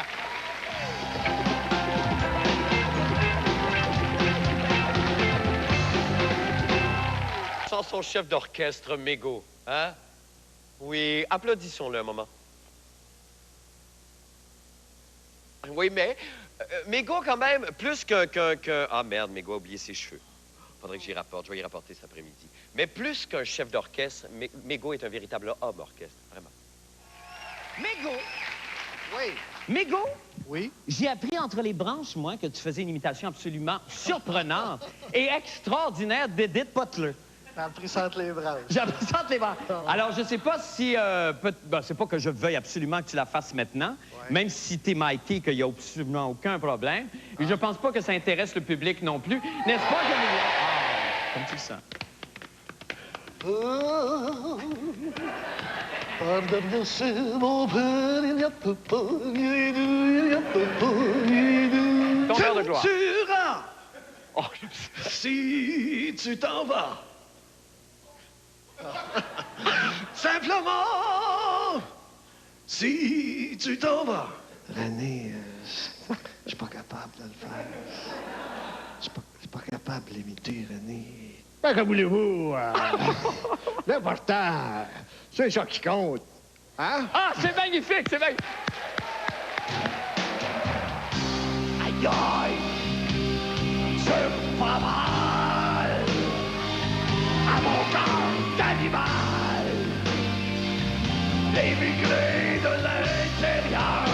Sans son chef d'orchestre, Mégo, hein? Oui, applaudissons-le un moment. Oui, mais Mégo, quand même, plus qu'un... Ah, merde, Mégo a oublié ses cheveux. Faudrait que j'y rapporte. Je vais y rapporter cet après-midi. Mais plus qu'un chef d'orchestre, Mégo est un véritable homme orchestre, vraiment. Mégo! Oui. Mégo? Oui? J'ai appris entre les branches, moi, que tu faisais une imitation absolument surprenante et extraordinaire d'Edith Butler. J'ai appris ça entre les branches. J'ai appris ça entre les branches. Alors, je sais pas si... c'est pas que je veuille absolument que tu la fasses maintenant, même si t'es Mikey, qu'il n'y a absolument aucun problème. Et je pense pas que ça intéresse le public non plus. N'est-ce pas, Camilla? Ah, comme tu le sens. Pardonne, c'est mon père, il y a papa, il y a papa, Ton père de gloire. Oh, si tu t'en vas. Simplement, si tu t'en vas. René, je suis pas capable de le faire. Je suis pas capable de l'imiter, René. Ben, que voulez-vous? L'important, c'est ça qui compte. Hein? Ah, c'est magnifique, c'est magnifique. Aïe, aïe, c'est pas mal. À mon corps d'animal, l'émigré de l'intérieur.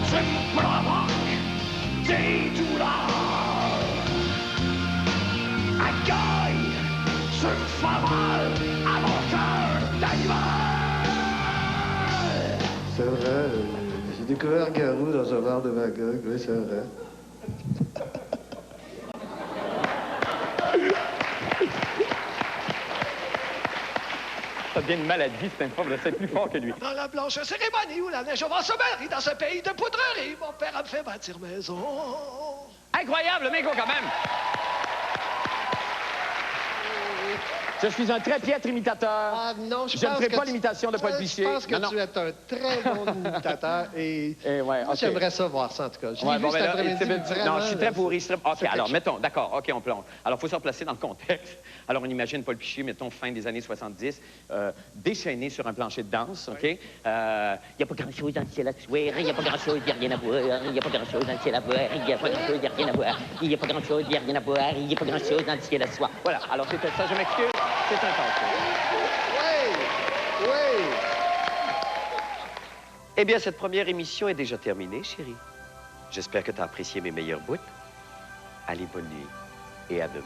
Je me provoque des douleurs. Aïe, aïe, je me fais mal à mon cœur d'animal. C'est vrai, j'ai découvert Garou dans un bar de Magog, oui, c'est vrai. Ça devient une maladie, c'est improbable, c'est plus fort que lui. Dans la blanche cérémonie où la neige va se mettre, dans ce pays de poudrerie, mon père a me fait bâtir maison. Incroyable, Mégo, quand même! Je suis un très piètre imitateur. Ah non, je ne ferai pas l'imitation de Paul Piché. Je pense que tu es un très bon imitateur et ouais, moi, j'aimerais ça voir ça, en tout cas. Je l'ai vu cet après-midi. Non, je suis très pourri. OK, alors, mettons, d'accord, OK, on plonge. Alors, il faut se replacer dans le contexte. Alors, on imagine Paul Piché, mettons, fin des années 70, déchaîné sur un plancher de danse, OK? Il n'y a pas grand-chose dans le ciel à soir, il n'y a pas grand-chose, il n'y a rien à boire, il n'y a pas grand-chose dans le ciel à boire, il n'y a pas grand-chose, il n'y a rien à boire, il n'y a pas grand-chose, il n'y a rien à boire, il n'y a pas grand-chose dans le ciel à soir. Voilà, alors c'était ça, je m'excuse. C'est un temps. Oui, oui. Eh bien, cette première émission est déjà terminée, chérie. J'espère que tu as apprécié mes meilleurs bouts. Allez, bonne nuit et à demain.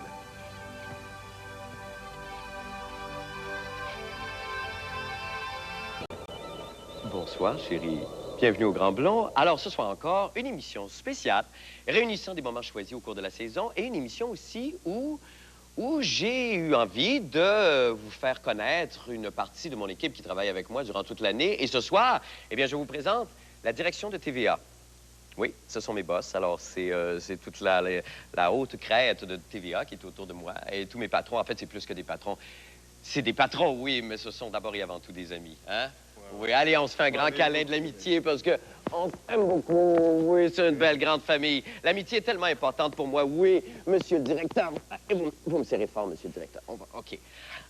Bonsoir, chérie. Bienvenue au Grand Blond. Alors, ce soir encore, une émission spéciale réunissant des moments choisis au cours de la saison et une émission aussi où j'ai eu envie de vous faire connaître une partie de mon équipe qui travaille avec moi durant toute l'année. Et ce soir, eh bien, je vous présente la direction de TVA. Oui, ce sont mes boss. Alors, c'est toute la haute crête de TVA qui est autour de moi. Et tous mes patrons, en fait, c'est plus que des patrons. C'est des patrons, oui, mais ce sont d'abord et avant tout des amis, hein? Oui, allez, on se fait un grand câlin de l'amitié parce que on s'aime beaucoup. Oui, c'est une belle grande famille. L'amitié est tellement importante pour moi. Oui, monsieur le directeur. Vous me serrez fort, monsieur le directeur. OK.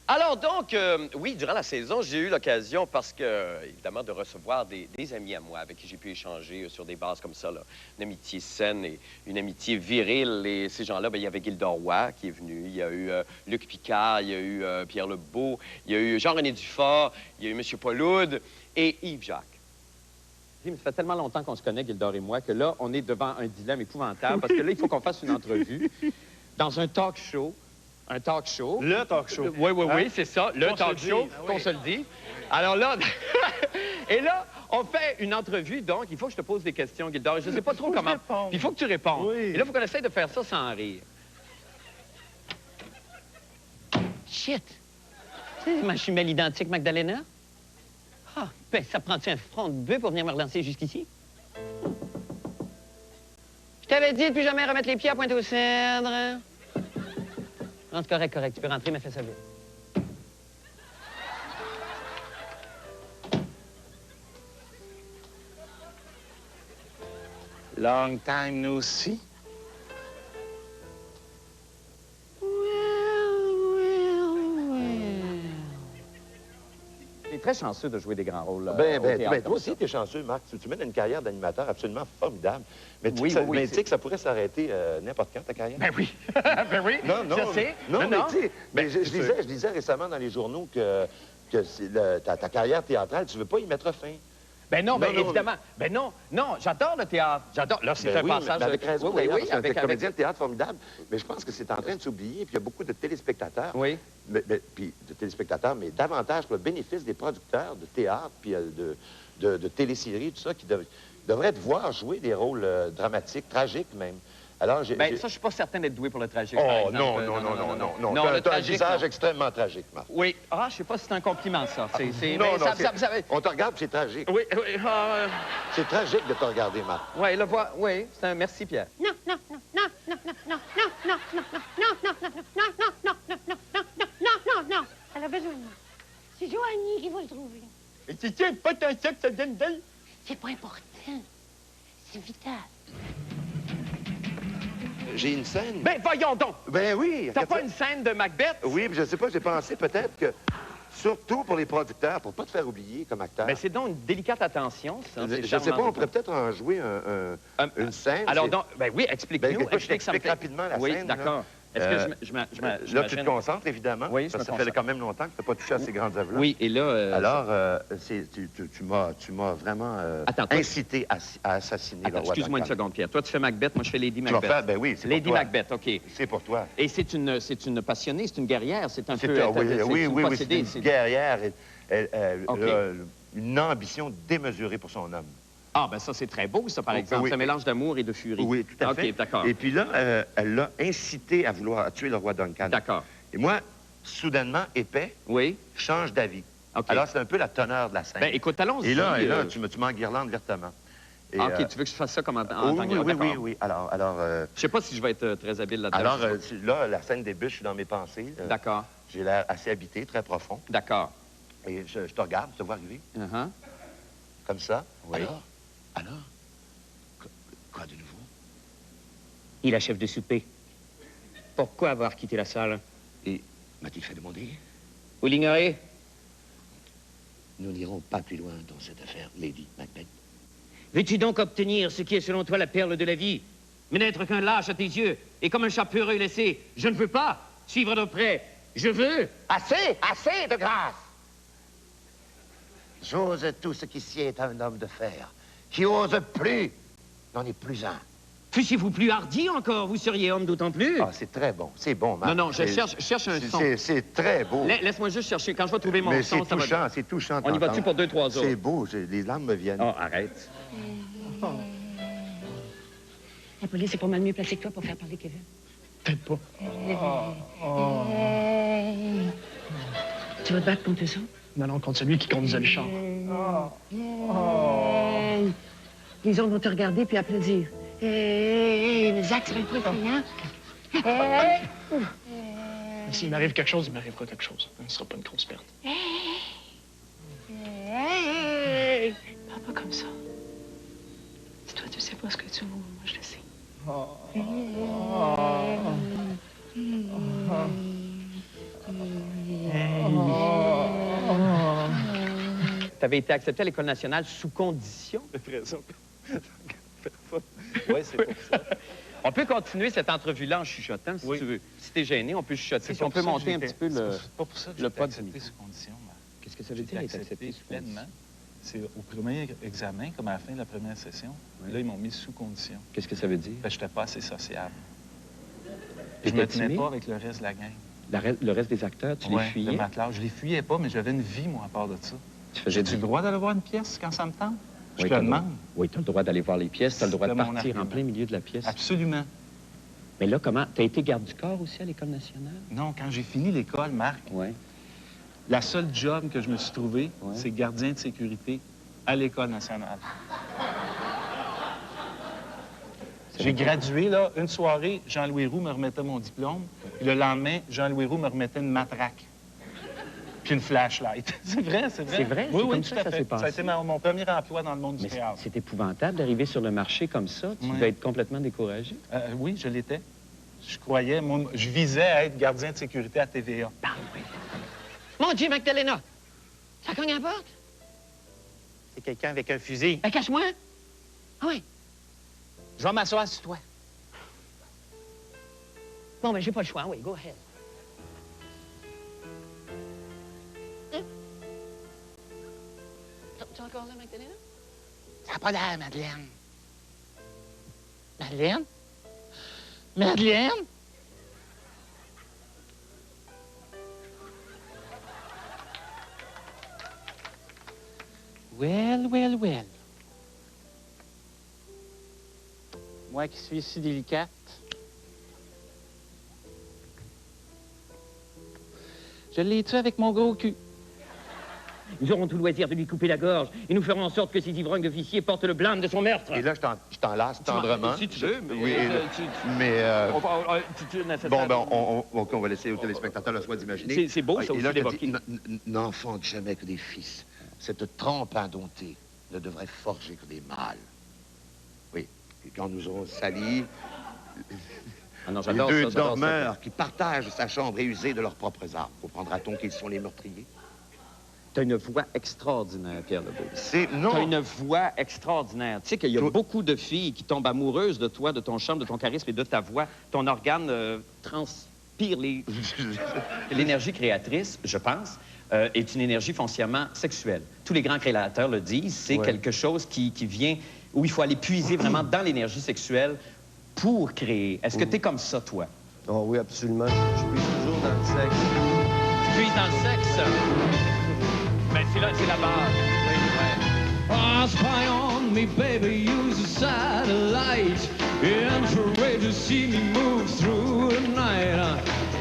Alors donc, oui, durant la saison, j'ai eu l'occasion, parce que, évidemment, de recevoir des amis à moi avec qui j'ai pu échanger sur des bases comme ça, là. Une amitié saine et une amitié virile. Et ces gens-là, bien, il y avait Gildor Roy qui est venu, il y a eu Luc Picard, il y a eu Pierre Lebeau, il y a eu Jean-René Dufort, il y a eu M. Pauloud et Yves Jacques. Ça fait tellement longtemps qu'on se connaît, Gildor et moi, que là, on est devant un dilemme épouvantable, parce que là, il faut qu'on fasse une entrevue dans un talk show. Un talk show. Le talk show. Oui, oui, oui, c'est ça, le talk show, qu'on se le dit. Alors là, et là, on fait une entrevue, donc il faut que je te pose des questions, Gildor. Je ne sais pas trop comment. Puis il faut que tu répondes. Oui. Et là, il faut qu'on essaye de faire ça sans rire. Shit! C'est ma jumelle identique, Magdalena? Ah, ben, ça prend-tu un front de bœuf pour venir me relancer jusqu'ici? Je t'avais dit de plus jamais remettre les pieds à Pointe-aux-Cèdres. Non, c'est correct, correct. Tu peux rentrer, mais fais ça vite. Long time no see. T'es très chanceux de jouer des grands rôles. Toi aussi, t'es chanceux, Marc. Tu mènes une carrière d'animateur absolument formidable. Mais tu sais que ça pourrait s'arrêter n'importe quand, ta carrière? Ben oui. Ben oui. Non, je sais. Non, mais tu sais, je disais récemment dans les journaux que ta carrière théâtrale, tu veux pas y mettre fin. Ben non, évidemment. Ben non, j'adore le théâtre. J'adore. Là, c'est un passage. Mais avec raison, oui, parce que t'es comédien de théâtre formidable. Mais je pense que c'est en train de s'oublier. Puis il y a beaucoup de téléspectateurs. Oui. Puis de téléspectateurs, mais davantage pour le bénéfice des producteurs de théâtre, puis de téléséries, tout ça, qui devraient te voir jouer des rôles dramatiques, tragiques même. Alors, ça, je suis pas certain d'être doué pour le tragique, par exemple. Non. T'as un visage extrêmement tragique, Marc. Oui. Ah, je sais pas si c'est un compliment, ça. On te regarde, c'est tragique. Oui. C'est tragique de te regarder, Marc. Oui, le voix. Oui, c'est un merci, Pierre. Non. Elle a besoin de moi. C'est Joanie qui va le trouver. Et tu sais pas tant ça que ça vient d'elle? C'est pas important. C'est vital. J'ai une scène. Ben, voyons donc! Ben oui! T'as pas une scène de Macbeth? Oui, mais je sais pas, j'ai pensé peut-être que, surtout pour les producteurs, pour pas te faire oublier comme acteur. Ben, c'est donc une délicate attention, ça. Je sais pas, on pourrait peut-être en jouer une scène. Alors, donc, ben oui, explique-nous. Je t'explique rapidement la scène. Oui, d'accord. Est-ce que je là, tu te concentres, évidemment. Oui, parce que ça fait quand même longtemps que tu n'as pas touché à ces grandes œuvres-là. Oui, et là... Alors, tu m'as vraiment incité à assassiner le roi. Excuse-moi une seconde, Pierre. Toi, tu fais Macbeth, moi, je fais Lady Macbeth. Tu vas faire, ben oui, c'est pour Lady toi. Macbeth, OK. C'est pour toi. Et c'est une passionnée, c'est une guerrière, c'est un peu... Oui, c'est une guerrière. Une ambition démesurée pour son homme. Ah, ben ça, c'est très beau, ça, par exemple. C'est un mélange d'amour et de furie. Oui, tout à fait. OK, d'accord. Et puis là, elle l'a incité à vouloir tuer le roi Duncan. D'accord. Et moi, soudainement, épais, change d'avis. Okay. Alors, c'est un peu la teneur de la scène. Ben, écoute, allons-y. Et là, tu m'enguirlandes vertement. Et, OK, tu veux que je fasse ça comme en tant que... Oui. Alors... Je sais pas si je vais être très habile là-dedans. Alors, là, la scène débute, je suis dans mes pensées. D'accord. J'ai l'air assez habité, très profond. D'accord. Et je te regarde, je te vois arriver. Comme ça. Oui. Alors, quoi de nouveau? Il achève de souper. Pourquoi avoir quitté la salle? Et m'a-t-il fait demander? Vous l'ignorez? Nous n'irons pas plus loin dans cette affaire, Lady Macbeth. Veux-tu donc obtenir ce qui est selon toi la perle de la vie? Mais n'être qu'un lâche à tes yeux et comme un chat peureux laissé. Je ne veux pas suivre de près. Je veux... Assez de grâce! J'ose tout ce qui sied à un homme de fer. Qui ose plus, n'en est plus un. Fussiez-vous plus hardi encore, vous seriez homme d'autant plus. Ah, c'est très bon, c'est bon, Marc. Non, je cherche un son. C'est très beau. Laisse-moi juste chercher. Quand je vais trouver mon son, ça va... Mais c'est touchant, c'est touchant. On y va-tu pour 2-3 autres? C'est beau, les larmes me viennent. Oh, arrête. La police est pas mal mieux placée que toi pour faire parler Kevin. Peut-être pas. Tu vas te battre contre ça? Non, contre celui qui conduisait le char. Les autres vont te regarder puis applaudir. Mais Zach, ça va être effrayant. S'il m'arrive quelque chose, il m'arrivera quelque chose. Ce ne sera pas une grosse perte. Parle pas comme ça. Si toi, tu sais pas ce que tu veux, moi, je le sais. Tu avais été accepté à l'École nationale sous condition. Oui, c'est pour ça. On peut continuer cette entrevue-là en chuchotant, si tu veux. Si t'es gêné, on peut chuchoter. Si on peut monter un petit peu le... C'est pas pour ça que j'ai été accepté sous condition. Qu'est-ce que ça veut dire, être accepté sous condition? Pleinement. C'est au premier examen, comme à la fin de la première session. Là, ils m'ont mis sous condition. Qu'est-ce que ça veut dire? Je n'étais pas assez sociable. Je me tenais pas avec le reste de la gang. Le reste des acteurs, tu les fuyais? De ma classe. Je les fuyais pas, mais j'avais une vie, moi, à part de ça. J'ai-tu le droit d'aller voir une pièce quand ça me tente? Je te le demande. Oui, tu as le droit d'aller voir les pièces, tu as le droit de partir en plein milieu de la pièce. Absolument. Mais là, comment? Tu as été garde du corps aussi à l'École nationale? Non, quand j'ai fini l'école, Marc, la seule job que je me suis trouvé, c'est gardien de sécurité à l'École nationale. J'ai gradué, là, une soirée, Jean-Louis Roux me remettait mon diplôme, puis le lendemain, Jean-Louis Roux me remettait une matraque. Puis une flashlight. C'est vrai, c'est vrai. C'est vrai? Oui, oui, comme tout à fait. s'est passé. Ça a été mon premier emploi dans le monde du Mais théâtre. c'est épouvantable d'arriver sur le marché comme ça. Tu devais être complètement découragé. Oui, je l'étais. Je croyais, moi, je visais à être gardien de sécurité à TVA. Mon Dieu, Magdalena! Ça cogne à la porte? C'est quelqu'un avec un fusil. Ben, cache-moi! Ah oui. Je vais m'asseoir sur toi. Bon, ben, j'ai pas le choix. Oui, go ahead. Tu es encore là, Magdalena? Ça n'a pas l'air, Madeleine. Madeleine? Madeleine? Well, well, well. Moi qui suis si délicate. Je l'ai tué avec mon gros cul. Nous aurons tout loisir de lui couper la gorge et nous ferons en sorte que ces ivrognes d'officiers portent le blâme de son meurtre. Et là, je t'enlace tendrement. Si tu veux, mais... Oui, mais... Bon, ben, on va laisser aux téléspectateurs le choix d'imaginer. C'est beau, ça aussi, d'évoquer. N'enfante jamais que des fils. Cette trempe indomptée ne devrait forger que des mâles. Oui, et quand nous aurons sali... les deux dormeurs qui partagent sa chambre et usés de leurs propres armes, comprendra-t-on qu'ils sont les meurtriers? T'as une voix extraordinaire, Pierre Lebeau. Non. T'as une voix extraordinaire. Tu sais qu'il y a beaucoup de filles qui tombent amoureuses de toi, de ton charme, de ton charisme et de ta voix. Ton organe transpire l'énergie créatrice, je pense, est une énergie foncièrement sexuelle. Tous les grands créateurs le disent. C'est quelque chose qui vient, où il faut aller puiser vraiment dans l'énergie sexuelle pour créer. Est-ce que t'es comme ça, toi? Oh oui, absolument. Je puise toujours dans le sexe. Tu puises dans le sexe? Ben, c'est la base. Oh, spy on me, baby, use a satellite. Infrared to see me move through the night.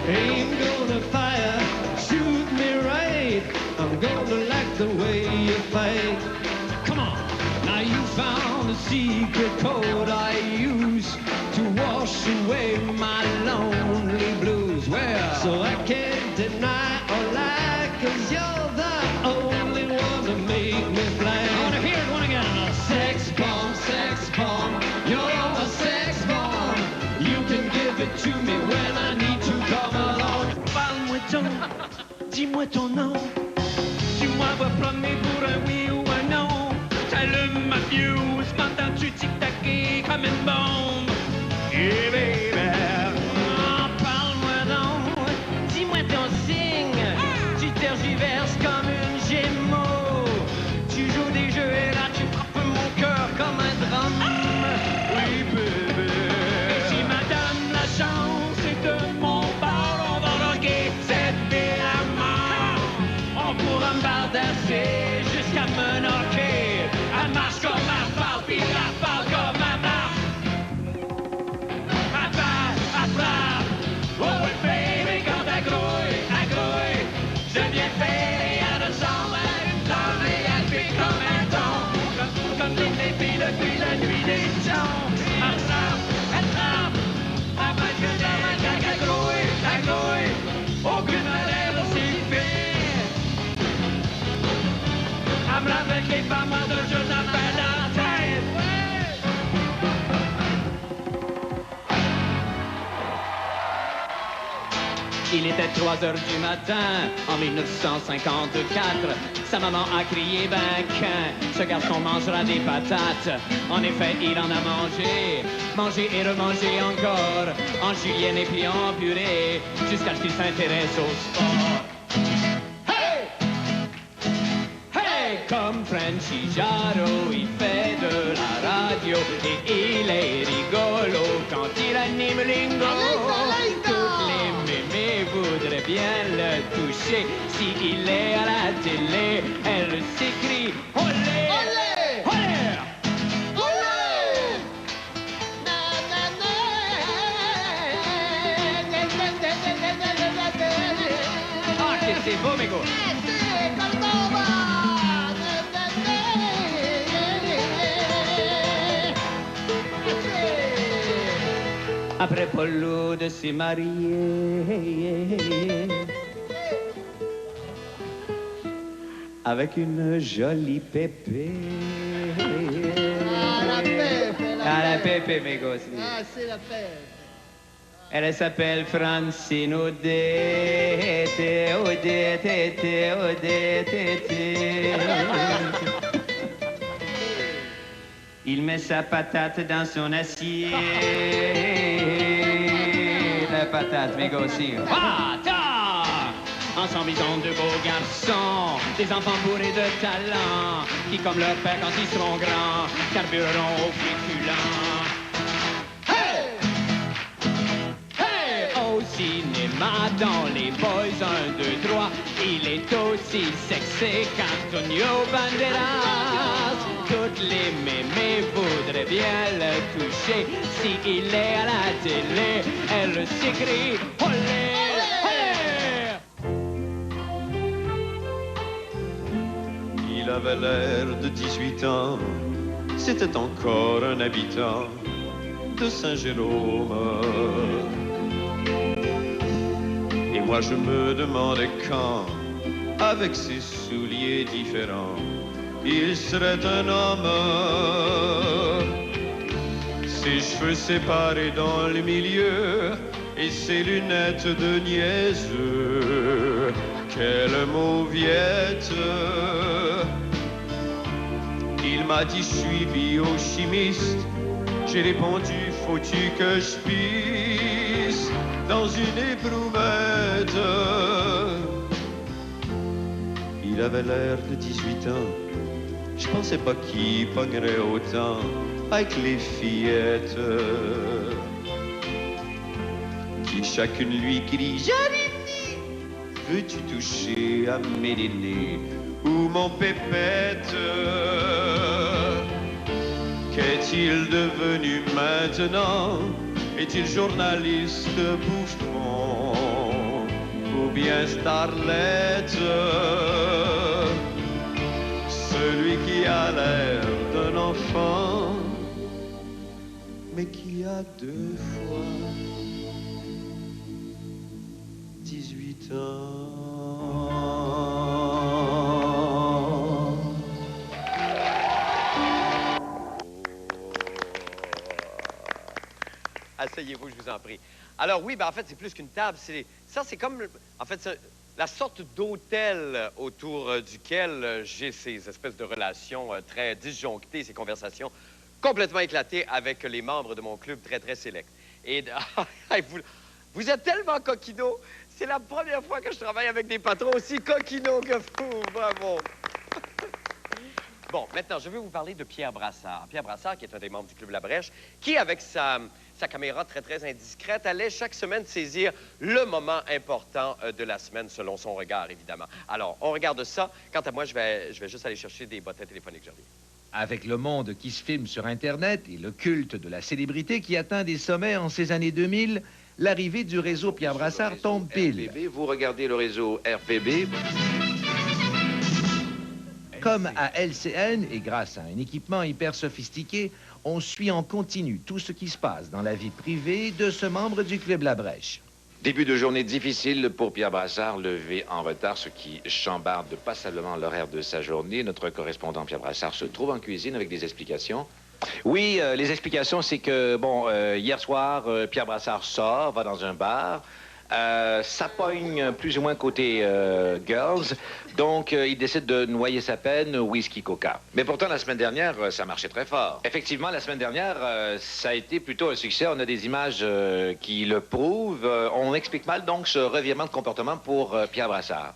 Aim gonna fire, shoot me right. I'm gonna like the way you fight. Come on, now you found the secret code I use to wash away my lonely blues. Well, so I can't deny or lie, 'cause you're the only one to make me fly. I wanna hear it one again. Sex bomb, you're a sex bomb. You can give it to me when I need to come along. Parle-moi ton, dis-moi ton nom. Tu m'envoies promener pour un oui ou un non. T'allumes ma fuse, m'entends-tu tic-taquer comme une bombe? Yeah, baby. Oh, parle-moi donc, dis-moi ton signe. Tu tergiverses comme une gémeaux. avec les femmes de Jonathan Dantès. Il était 3 heures du matin, en 1954. Sa maman a crié, ben qu'un, ce garçon mangera des patates. En effet, il en a mangé, mangé et remangé encore, en julienne et puis en purée, jusqu'à ce qu'il s'intéresse au sport. Hey! Hey! Comme Frenchy Jarreau, il fait de la radio, et il est rigolo quand il anime Lingo. Toutes les mémés voudraient bien le toucher. S'il est à la télé, elle s'écrie olé! Olé! Olé! Ah, que c'est beau, mes gars! Après Paulo de s'est marié avec une jolie pépé. Ah, la pépé, la pépé, mes gosses. Ah, c'est la pépé. Elle s'appelle Francine Odette, Odette, Odette. Il met sa patate dans son assiette. La patate, mes gosses. Patate! Ensemble, ils ont de beaux garçons, des enfants bourrés de talent, qui, comme leur père, quand ils seront grands, carbureront au féculent. Hey! Hey! Au cinéma, dans les Boys 1, 2, 3, il est aussi sexy qu'Antonio Banderas. Toutes les mémés voudraient bien le toucher. S'il est à la télé, elle s'écrie olé! Il avait l'air de 18 ans, c'était encore un habitant de Saint-Jérôme. Et moi je me demandais quand, avec ses souliers différents, il serait un homme. Ses cheveux séparés dans le milieu et ses lunettes de niaiseux. Quelle mauviette! Il m'a dit, je suis biochimiste. J'ai répondu, faut-tu que je pisse dans une éprouvette? Il avait l'air de 18 ans. Je pensais pas qu'il pognerait autant avec les fillettes qui chacune lui crie, Jérémie, veux-tu toucher à mes nénés ou mon pépette? Qu'est-il devenu maintenant? Est-il journaliste bouffon ou bien starlette? Celui qui a l'air d'un enfant, mais qui a 2 fois 18 ans. Asseyez-vous, je vous en prie. Alors oui, ben en fait, c'est plus qu'une table. Ça, c'est comme, en fait, la sorte d'hôtel autour duquel j'ai ces espèces de relations très disjonctées, ces conversations complètement éclatées avec les membres de mon club très, très sélect. Et vous êtes tellement coquino. C'est la première fois que je travaille avec des patrons aussi coquino que vous. Bravo. Bon, maintenant, je vais vous parler de Pierre Brassard. Pierre Brassard, qui est un des membres du Club La Brèche, qui, avec sa caméra très, très indiscrète, allait chaque semaine saisir le moment important de la semaine, selon son regard, évidemment. Alors, on regarde ça. Quant à moi, je vais juste aller chercher des bottins téléphoniques, Jordi. Avec le monde qui se filme sur Internet et le culte de la célébrité qui atteint des sommets en ces années 2000, l'arrivée du réseau Pierre Brassard tombe pile. RPB, vous regardez le réseau RPB. Comme à LCN, et grâce à un équipement hyper sophistiqué, on suit en continu tout ce qui se passe dans la vie privée de ce membre du Club La Brèche. Début de journée difficile pour Pierre Brassard, levé en retard, ce qui chambarde passablement l'horaire de sa journée. Notre correspondant Pierre Brassard se trouve en cuisine avec des explications. Oui, les explications, c'est que, bon, hier soir, Pierre Brassard sort, va dans un bar. Ça pogne plus ou moins côté girls, donc il décide de noyer sa peine, whisky, coca. Mais pourtant, la semaine dernière, ça marchait très fort. Effectivement, la semaine dernière, ça a été plutôt un succès. On a des images qui le prouvent. On explique mal, donc, ce revirement de comportement pour Pierre Brassard.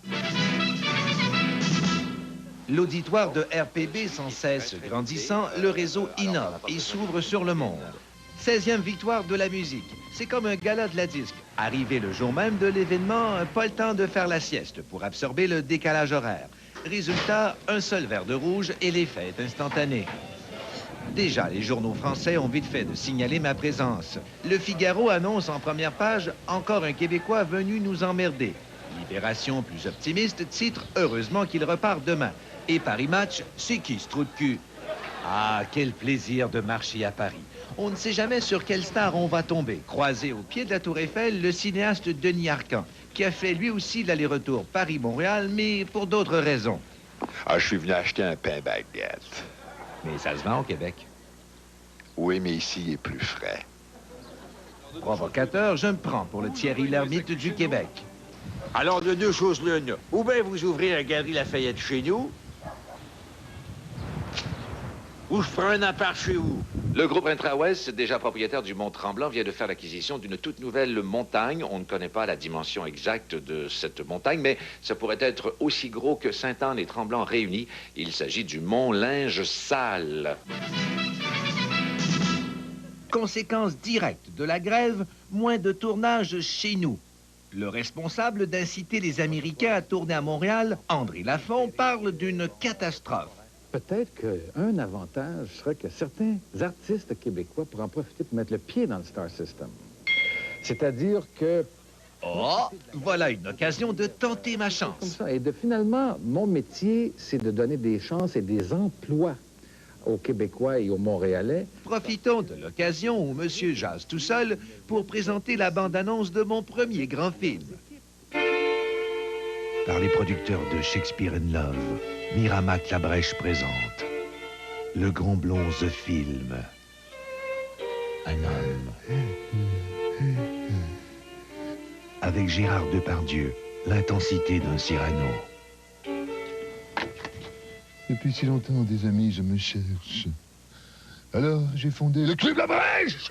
L'auditoire de RPB sans cesse grandissant, le réseau innove et s'ouvre sur le monde. 16e victoire de la musique. C'est comme un gala de la disque. Arrivé le jour même de l'événement, pas le temps de faire la sieste pour absorber le décalage horaire. Résultat, un seul verre de rouge et l'effet est instantané. Déjà, les journaux français ont vite fait de signaler ma présence. Le Figaro annonce en première page « Encore un Québécois venu nous emmerder ». Libération, plus optimiste, titre « Heureusement qu'il repart demain ». Et Paris Match, c'est qui ce trou de cul? Ah, quel plaisir de marcher à Paris. On ne sait jamais sur quelle star on va tomber. Croisé au pied de la Tour Eiffel, le cinéaste Denis Arcand, qui a fait lui aussi l'aller-retour Paris-Montréal, mais pour d'autres raisons. Ah, je suis venu acheter un pain baguette. Mais ça se vend au Québec. Oui, mais ici, il est plus frais. Provocateur, je me prends pour le Thierry Lhermitte du Québec. Alors, de deux choses l'une. Ou bien vous ouvrez la Galerie Lafayette chez nous, ou je prends un appart chez vous. Le groupe Intra-Ouest, déjà propriétaire du Mont-Tremblant, vient de faire l'acquisition d'une toute nouvelle montagne. On ne connaît pas la dimension exacte de cette montagne, mais ça pourrait être aussi gros que Sainte-Anne et Tremblant réunis. Il s'agit du Mont Linge Sale. Conséquence directe de la grève, moins de tournage chez nous. Le responsable d'inciter les Américains à tourner à Montréal, André Lafont, parle d'une catastrophe. Peut-être qu'un avantage serait que certains artistes québécois pourraient en profiter pour mettre le pied dans le Star System. C'est-à-dire que... Oh, voilà une occasion de tenter ma chance. Comme ça. Et finalement, mon métier, c'est de donner des chances et des emplois aux Québécois et aux Montréalais. Profitons de l'occasion où monsieur jase tout seul pour présenter la bande-annonce de mon premier grand film. Par les producteurs de Shakespeare in Love, Miramax Labrèche présente Le Grand Blond The Film. Un homme. Avec Gérard Depardieu, l'intensité d'un Cyrano. Depuis si longtemps, des amis, je me cherche. Alors, j'ai fondé le Club Labrèche.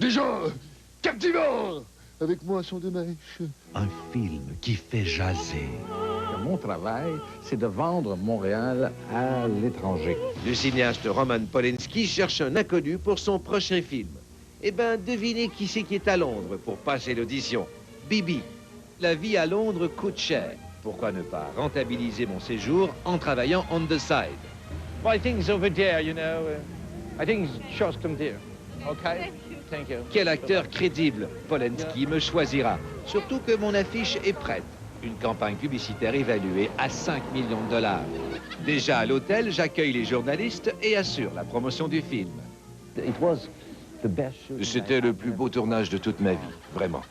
Des gens captivants. Avec moi sont de mèche. Un film qui fait jaser. Mon travail, c'est de vendre Montréal à l'étranger. Le cinéaste Roman Polanski cherche un inconnu pour son prochain film. Eh ben, devinez qui c'est qui est à Londres pour passer l'audition. Bibi. La vie à Londres coûte cher. Pourquoi ne pas rentabiliser mon séjour en travaillant on the side? Well, I think it's over there, you know. I think it's just come there. Okay? Thank you. Quel acteur crédible. Polanski me choisira. Surtout que mon affiche est prête. Une campagne publicitaire évaluée à 5 millions de $. Déjà à l'hôtel, j'accueille les journalistes et assure la promotion du film. C'était le plus beau tournage de toute ma vie, vraiment.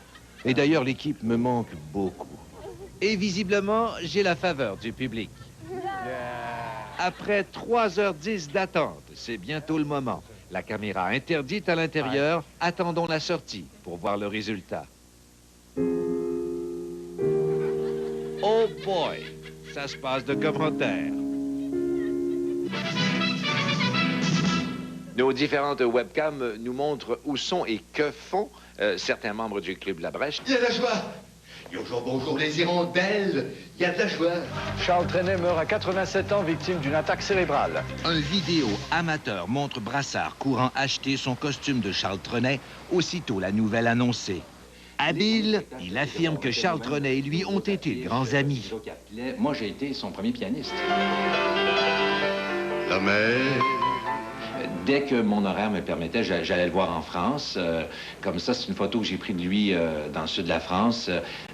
Et d'ailleurs, l'équipe me manque beaucoup. Et visiblement, j'ai la faveur du public. Après 3h10 d'attente, c'est bientôt le moment. La caméra interdite à l'intérieur, attendons la sortie pour voir le résultat. Oh boy, ça se passe de commentaires. Nos différentes webcams nous montrent où sont et que font certains membres du Club Labrèche. Il y a de la joie. Bonjour, bonjour, les hirondelles. Il y a de la joie. Charles Trenet meurt à 87 ans, victime d'une attaque cérébrale. Un vidéo amateur montre Brassard courant acheter son costume de Charles Trenet aussitôt la nouvelle annoncée. Habile, il affirme que Charles Trenet et lui ont été de grands amis. Moi, j'ai été son premier pianiste. La mer. Dès que mon horaire me permettait, j'allais le voir en France. Comme ça, c'est une photo que j'ai prise de lui dans le sud de la France.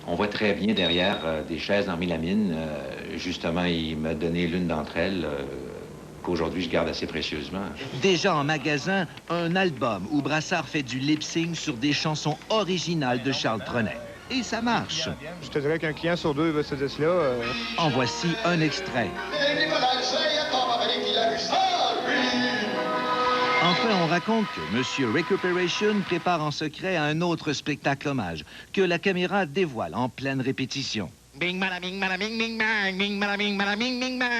On voit très bien derrière des chaises en mélamine. Justement, il m'a donné l'une d'entre elles qu'aujourd'hui, je garde assez précieusement. Déjà en magasin, un album où Brassard fait du lip-sync sur des chansons originales de Charles Trenet. et ça marche. Je te dirais qu'un client sur deux veut ce disque-là. En voici un extrait. Enfin, on raconte que Monsieur Recuperation prépare en secret un autre spectacle hommage, que la caméra dévoile en pleine répétition.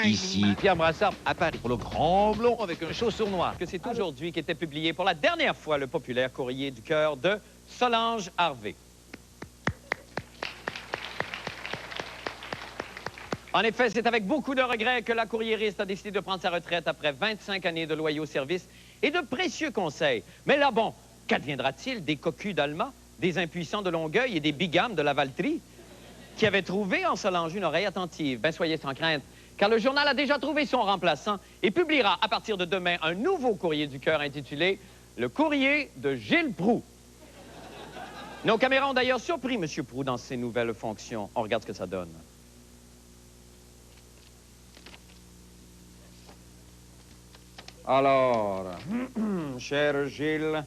Ici, Pierre Brassard à Paris pour le grand blond avec un chaussure noire. Que c'est aujourd'hui qu'était publié pour la dernière fois le populaire courrier du cœur de Solange Harvey. En effet, c'est avec beaucoup de regrets que la courriériste a décidé de prendre sa retraite après 25 années de loyaux services et de précieux conseils. Mais là, bon, qu'adviendra-t-il des cocus d'Alma, des impuissants de Longueuil et des bigames de la Valtrie qui avaient trouvé en Solange une oreille attentive? Ben, soyez sans crainte, car le journal a déjà trouvé son remplaçant et publiera à partir de demain un nouveau courrier du cœur intitulé « Le courrier de Gilles Proulx ». Nos caméras ont d'ailleurs surpris M. Proulx dans ses nouvelles fonctions. On regarde ce que ça donne. Alors, cher Gilles,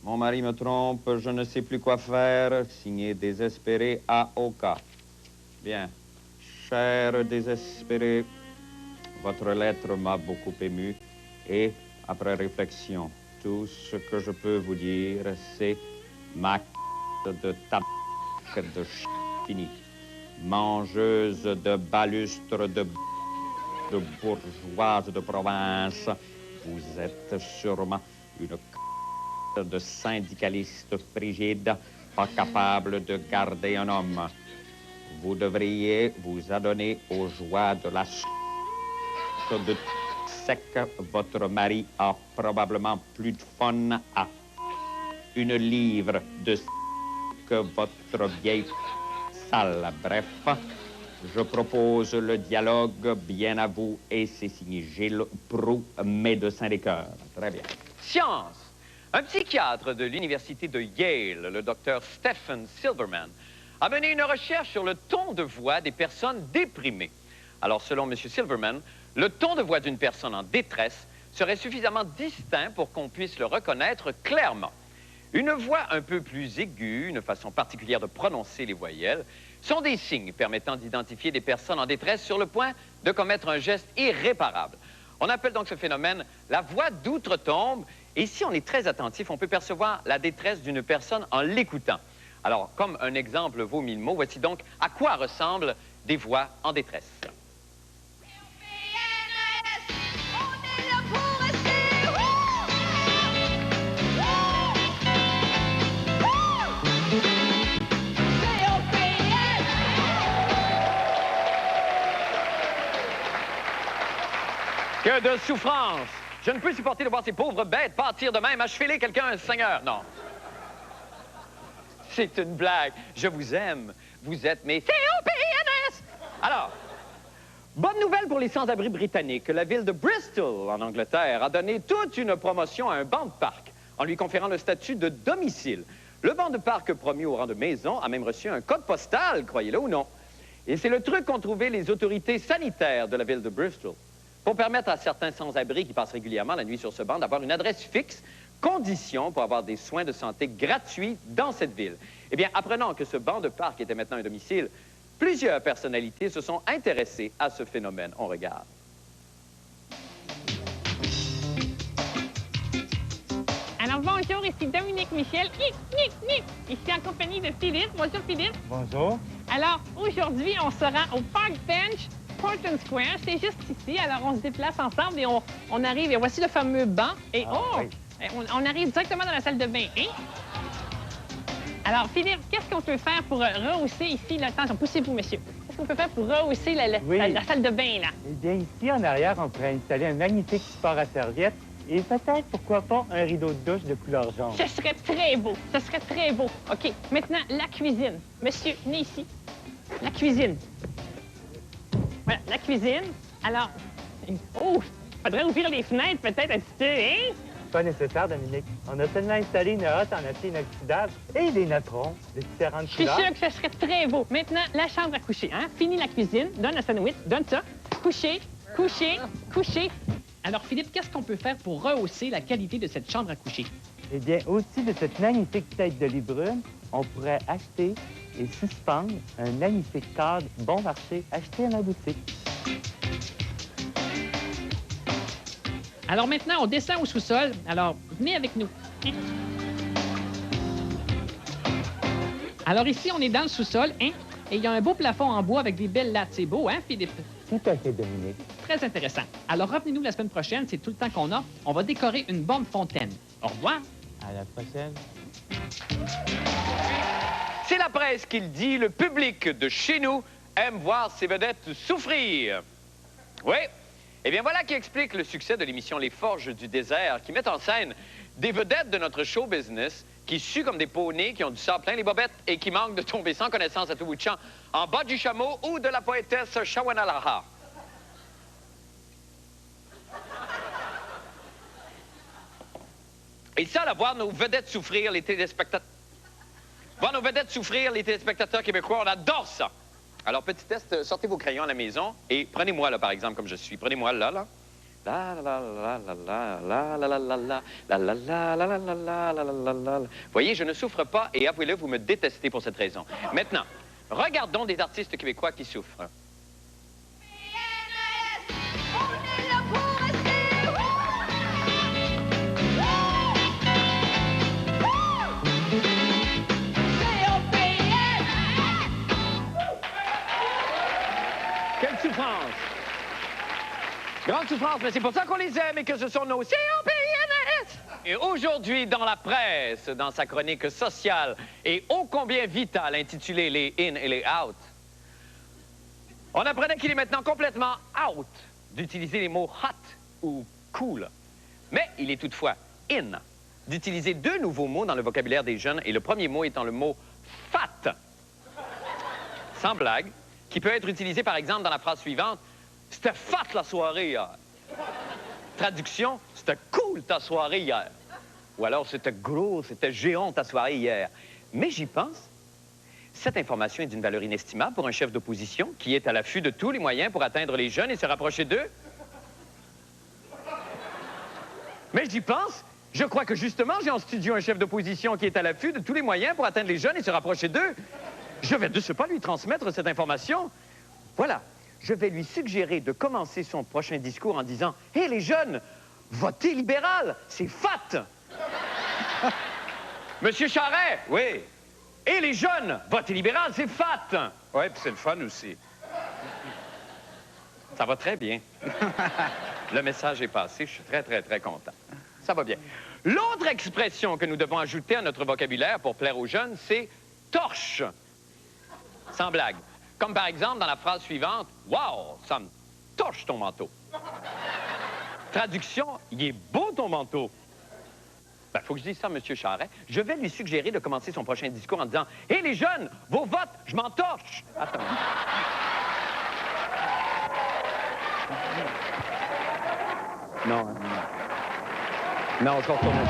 mon mari me trompe, je ne sais plus quoi faire, signé désespéré AOK. Bien, cher désespéré, votre lettre m'a beaucoup ému et, après réflexion, tout ce que je peux vous dire, c'est ma de tabac de fini, mangeuse de balustres de bourgeoise de province. Vous êtes sûrement une de syndicaliste frigide, pas capable de garder un homme. Vous devriez vous adonner aux joies de la de sec. Votre mari a probablement plus de fun à une livre de que votre vieille salle. Bref, je propose le dialogue, bien à vous, et c'est signé Gilles Proulx, médecin des cœurs. Très bien. Science. Un psychiatre de l'université de Yale, le docteur Stephen Silverman, a mené une recherche sur le ton de voix des personnes déprimées. Alors, selon M. Silverman, le ton de voix d'une personne en détresse serait suffisamment distinct pour qu'on puisse le reconnaître clairement. Une voix un peu plus aiguë, une façon particulière de prononcer les voyelles, sont des signes permettant d'identifier des personnes en détresse sur le point de commettre un geste irréparable. On appelle donc ce phénomène la voix d'outre-tombe, et si on est très attentif, on peut percevoir la détresse d'une personne en l'écoutant. Alors, comme un exemple vaut 1000 mots, voici donc à quoi ressemblent des voix en détresse. Que de souffrance! Je ne peux supporter de voir ces pauvres bêtes partir de même, achever quelqu'un, Seigneur. Non. C'est une blague. Je vous aime. Vous êtes mes COPNS! Alors, bonne nouvelle pour les sans-abri britanniques. La ville de Bristol, en Angleterre, a donné toute une promotion à un banc de parc en lui conférant le statut de domicile. Le banc de parc promu au rang de maison a même reçu un code postal, croyez-le ou non. Et c'est le truc qu'ont trouvé les autorités sanitaires de la ville de Bristol, pour permettre à certains sans-abri qui passent régulièrement la nuit sur ce banc d'avoir une adresse fixe, condition pour avoir des soins de santé gratuits dans cette ville. Eh bien, apprenant que ce banc de parc était maintenant un domicile, plusieurs personnalités se sont intéressées à ce phénomène. On regarde. Alors, bonjour, ici Dominique Michel, ici en compagnie de Philippe. Bonjour, Philippe. Bonjour. Alors, aujourd'hui, on sera au Park Bench, Portland Square. C'est juste ici. Alors, on se déplace ensemble et on arrive. Et voici le fameux banc. Et oui. On arrive directement dans la salle de bain. Hein? Alors, Philippe, qu'est-ce qu'on peut faire pour rehausser ici? Attention, poussez-vous, monsieur. Qu'est-ce qu'on peut faire pour rehausser la salle de bain, là? Eh bien, ici, en arrière, on pourrait installer un magnifique support à serviettes et peut-être, pourquoi pas, un rideau de douche de couleur jaune. Ce serait très beau. Ce serait très beau. OK. Maintenant, la cuisine. Monsieur, venez ici. La cuisine. Voilà, la cuisine. Alors, oh, faudrait ouvrir les fenêtres peut-être un petit peu, hein? Pas nécessaire, Dominique. On a seulement installé une hotte en acier inoxydable et des napperons de différentes couleurs. Je suis sûr que ce serait très beau. Maintenant, la chambre à coucher, hein? Fini la cuisine, donne le sandwich, donne ça. Coucher, coucher, coucher. Alors, Philippe, qu'est-ce qu'on peut faire pour rehausser la qualité de cette chambre à coucher? Eh bien, au-dessus de cette magnifique tête de lit brune, on pourrait acheter et suspendre un magnifique cadre bon marché acheté à la boutique. Alors maintenant, on descend au sous-sol. Alors, venez avec nous. Alors ici, on est dans le sous-sol, hein? Et il y a un beau plafond en bois avec des belles lattes. C'est beau, hein, Philippe? Tout à fait, Dominique. Très intéressant. Alors, revenez-nous la semaine prochaine. C'est tout le temps qu'on a. On va décorer une bonne fontaine. Au revoir. À la prochaine. C'est la presse qui le dit. Le public de chez nous aime voir ses vedettes souffrir. Oui. Eh bien, voilà qui explique le succès de l'émission Les Forges du désert, qui met en scène des vedettes de notre show business qui suent comme des poneys, qui ont du sang plein les bobettes et qui manquent de tomber sans connaissance à tout bout de champ en bas du chameau ou de la poétesse Shawanalaha. Et ça, là, voir nos vedettes souffrir, les téléspectateurs... Voir nos vedettes souffrir, les téléspectateurs québécois, on adore ça. Alors, petit test, sortez vos crayons à la maison et prenez-moi, là, par exemple, comme je suis. Prenez-moi là, là. La la la la la la la la la la la la la la la la la la. Voyez, je ne souffre pas et avouez-le, vous me détestez pour cette raison. Maintenant, regardons des artistes québécois qui souffrent. Quelle souffrance! Grande souffrance, mais c'est pour ça qu'on les aime et que ce sont nos COPINS! Et aujourd'hui, dans la presse, dans sa chronique sociale et ô combien vitale intitulée « Les in et les out », on apprenait qu'il est maintenant complètement out d'utiliser les mots « hot » ou « cool ». Mais il est toutefois « in » d'utiliser deux nouveaux mots dans le vocabulaire des jeunes et le premier mot étant le mot « fat ». Sans blague, qui peut être utilisé par exemple dans la phrase suivante « C'était fat la soirée hier. » Traduction, c'était cool ta soirée hier. Ou alors, c'était gros, c'était géant ta soirée hier. Mais j'y pense. Cette information est d'une valeur inestimable pour un chef d'opposition qui est à l'affût de tous les moyens pour atteindre les jeunes et se rapprocher d'eux. Mais j'y pense. Je crois que justement, j'ai en studio un chef d'opposition qui est à l'affût de tous les moyens pour atteindre les jeunes et se rapprocher d'eux. Je vais de ce pas lui transmettre cette information. Voilà. Je vais lui suggérer de commencer son prochain discours en disant « Hé, les jeunes, votez libéral, c'est fat! » Monsieur Charest? Oui. « Hé, les jeunes, votez libéral, c'est fat! » Oui, puis c'est le fun aussi. Ça va très bien. Le message est passé, je suis très, très, très content. Ça va bien. L'autre expression que nous devons ajouter à notre vocabulaire pour plaire aux jeunes, c'est « torche ». Sans blague. Comme par exemple dans la phrase suivante, « Wow, ça me torche ton manteau. » Traduction, « Il est beau ton manteau. » Ben, faut que je dise ça à M. Charest. Je vais lui suggérer de commencer son prochain discours en disant, « Hé, les jeunes, vos votes, je m'en torche. » Attends. Non, hein? Non, je vais retourner.